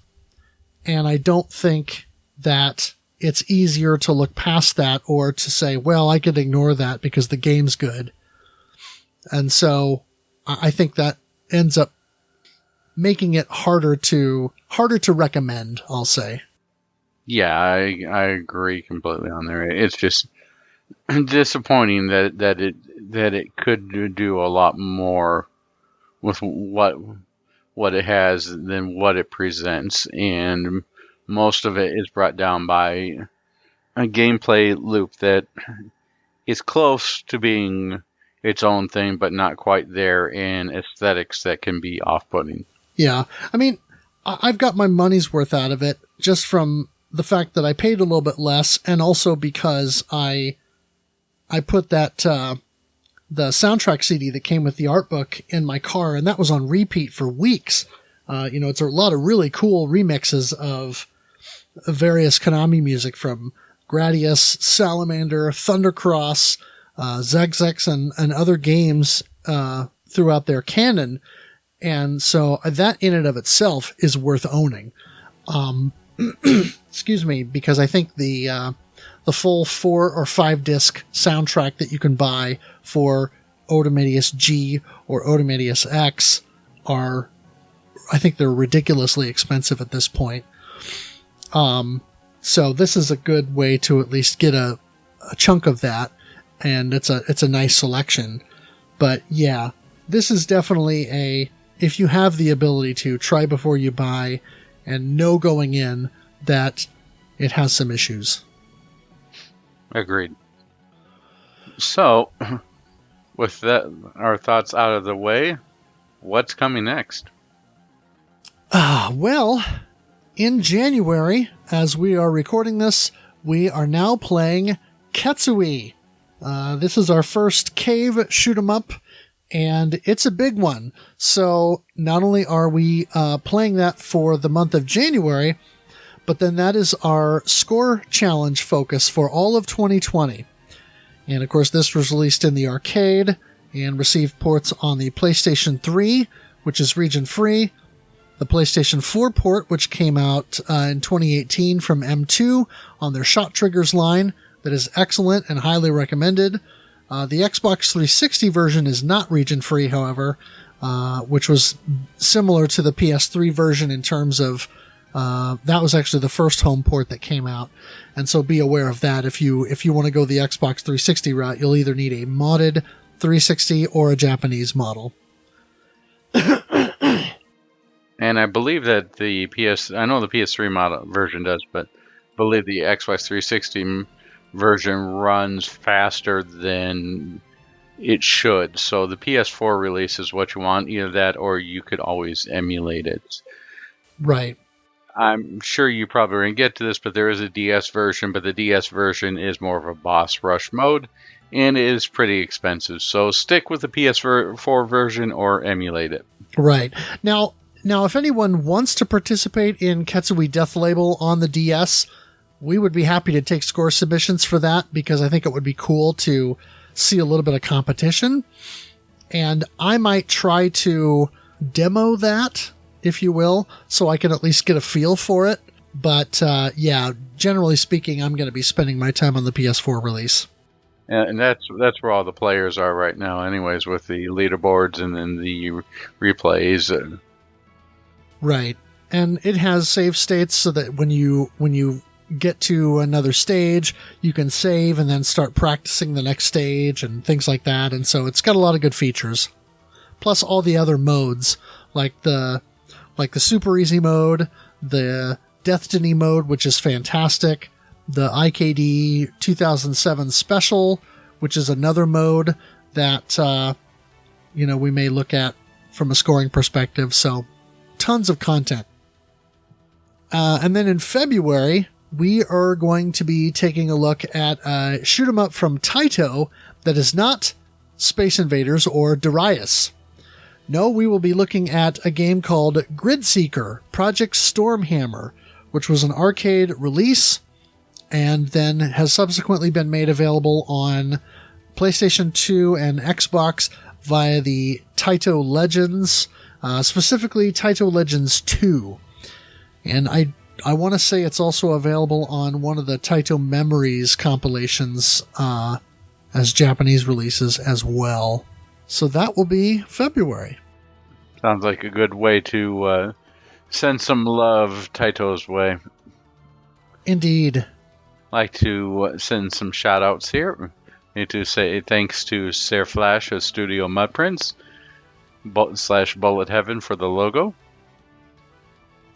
And I don't think that it's easier to look past that or to say, well, I could ignore that because the game's good. And so I think that ends up making it harder to recommend, I'll say. Yeah, I agree completely on there. It's just disappointing that it could do a lot more with what it has than what it presents, and most of it is brought down by a gameplay loop that is close to being its own thing, but not quite there, and aesthetics that can be off-putting. Yeah, I mean, I've got my money's worth out of it just from the fact that I paid a little bit less, and also because I put that the soundtrack CD that came with the art book in my car, and that was on repeat for weeks. It's a lot of really cool remixes of various Konami music from Gradius, Salamander, Thundercross, Zegzex, and other games throughout their canon. And so that in and of itself is worth owning. Excuse me, because I think the full 4 or 5 disc soundtrack that you can buy for Otomedius G or Otomedius X I think they're ridiculously expensive at this point. So this is a good way to at least get a chunk of that, and it's a nice selection. But yeah, this is definitely if you have the ability to try before you buy and know going in that it has some issues. Agreed. So, with that, our thoughts out of the way, what's coming next? Well, in January, as we are recording this, we are now playing Ketsui. This is our first cave shoot 'em up, and it's a big one. So not only are we playing that for the month of January, but then that is our score challenge focus for all of 2020. And of course, this was released in the arcade and received ports on the PlayStation 3, which is region free, the PlayStation 4 port, which came out in 2018 from M2 on their Shot Triggers line, that is excellent and highly recommended. The Xbox 360 version is not region free, however, which was similar to the PS3 version in terms of That was actually the first home port that came out. And so be aware of that. If you want to go the Xbox 360 route, you'll either need a modded 360 or a Japanese model. And I believe that I know the PS3 model version does, but I believe the Xbox 360 version runs faster than it should. So the PS4 release is what you want, either that or you could always emulate it. Right. I'm sure you probably are going to get to this, but there is a DS version, but the DS version is more of a boss rush mode and it is pretty expensive. So stick with the PS4 version or emulate it. Right. Now, if anyone wants to participate in Ketsui Death Label on the DS, we would be happy to take score submissions for that, because I think it would be cool to see a little bit of competition. And I might try to demo that, if you will, so I can at least get a feel for it. But yeah, generally speaking, I'm going to be spending my time on the PS4 release. And that's where all the players are right now anyways, with the leaderboards and then the replays. Right. And it has save states so that when you get to another stage, you can save and then start practicing the next stage and things like that. And so it's got a lot of good features. Plus all the other modes, like the super easy mode, the Destiny mode, which is fantastic, the IKD 2007 special, which is another mode that we may look at from a scoring perspective. So tons of content. And then in February, we are going to be taking a look at a shoot 'em up from Taito that is not Space Invaders or Darius. No, we will be looking at a game called Grid Seeker Project Stormhammer, which was an arcade release and then has subsequently been made available on PlayStation 2 and Xbox via the Taito Legends, specifically Taito Legends 2. And I want to say it's also available on one of the Taito Memories compilations as Japanese releases as well. So that will be February. Sounds like a good way to send some love Taito's way. Indeed. Like to send some shout outs here. Need to say thanks to Sarah Flash of Studio Mudprints / Bullet Heaven for the logo.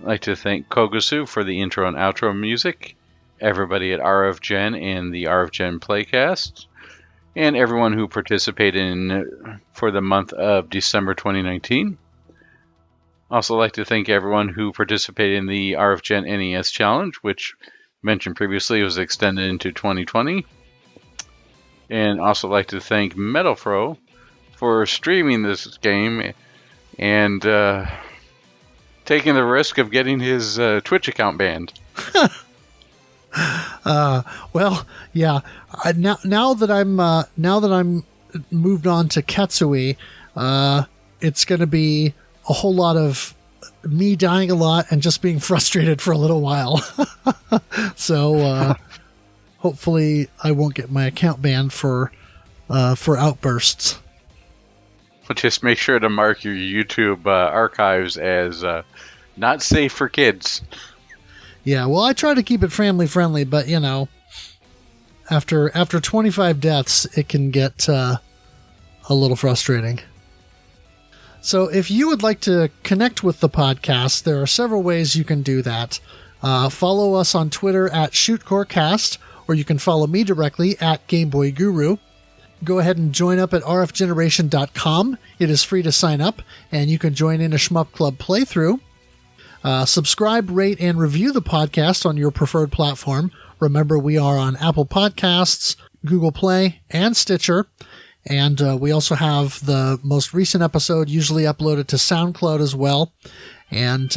I'd like to thank Kogusu for the intro and outro music, everybody at RFGen and the RFGen Playcast, and everyone who participated for the month of December 2019. Also like to thank everyone who participated in the RFGen NES Challenge, which mentioned previously was extended into 2020. And also like to thank MetalFRO for streaming this game and taking the risk of getting his Twitch account banned. Well, yeah. Now that I'm moved on to Ketsui, it's going to be a whole lot of me dying a lot and just being frustrated for a little while. So hopefully I won't get my account banned for outbursts. Well, just make sure to mark your YouTube archives as not safe for kids. Yeah, well, I try to keep it family friendly, but after 25 deaths, it can get a little frustrating. So if you would like to connect with the podcast, there are several ways you can do that. Follow us on Twitter at ShootCoreCast, or you can follow me directly at GameBoyGuru. Go ahead and join up at rfgeneration.com. It is free to sign up, and you can join in a Shmup Club playthrough. Subscribe, rate, and review the podcast on your preferred platform. Remember, we are on Apple Podcasts, Google Play, and Stitcher. And we also have the most recent episode usually uploaded to SoundCloud as well. And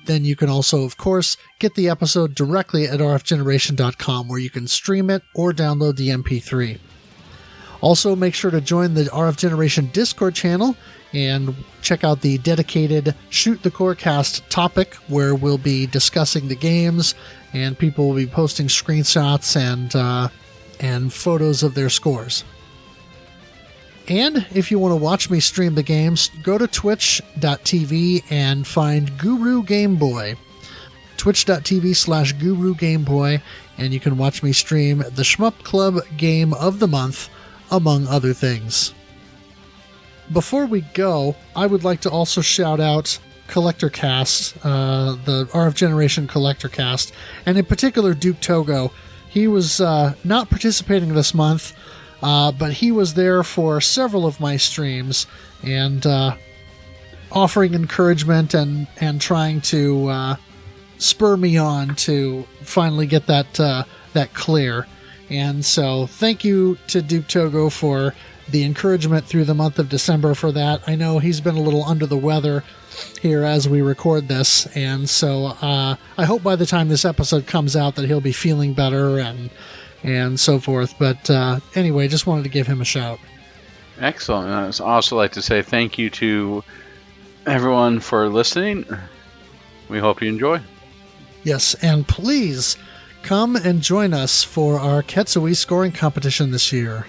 then you can also, of course, get the episode directly at rfgeneration.com, where you can stream it or download the MP3. Also, make sure to join the RF Generation Discord channel and check out the dedicated Shoot the Corecast topic, where we'll be discussing the games and people will be posting screenshots and photos of their scores. And if you want to watch me stream the games, go to twitch.tv and find Guru Game Boy. twitch.tv/GuruGameBoy, and you can watch me stream the Shmup Club Game of the Month, among other things. Before we go, I would like to also shout out Collector Cast, the RF Generation Collector Cast, and in particular Duke Togo. He was not participating this month, but he was there for several of my streams and offering encouragement and trying to spur me on to finally get that clear. And so thank you to Duke Togo for the encouragement through the month of December for that. I know he's been a little under the weather here as we record this, and so I hope by the time this episode comes out that he'll be feeling better and so forth. But anyway, just wanted to give him a shout. Excellent. And I'd also like to say thank you to everyone for listening. We hope you enjoy. Yes, and please come and join us for our Ketsui scoring competition this year.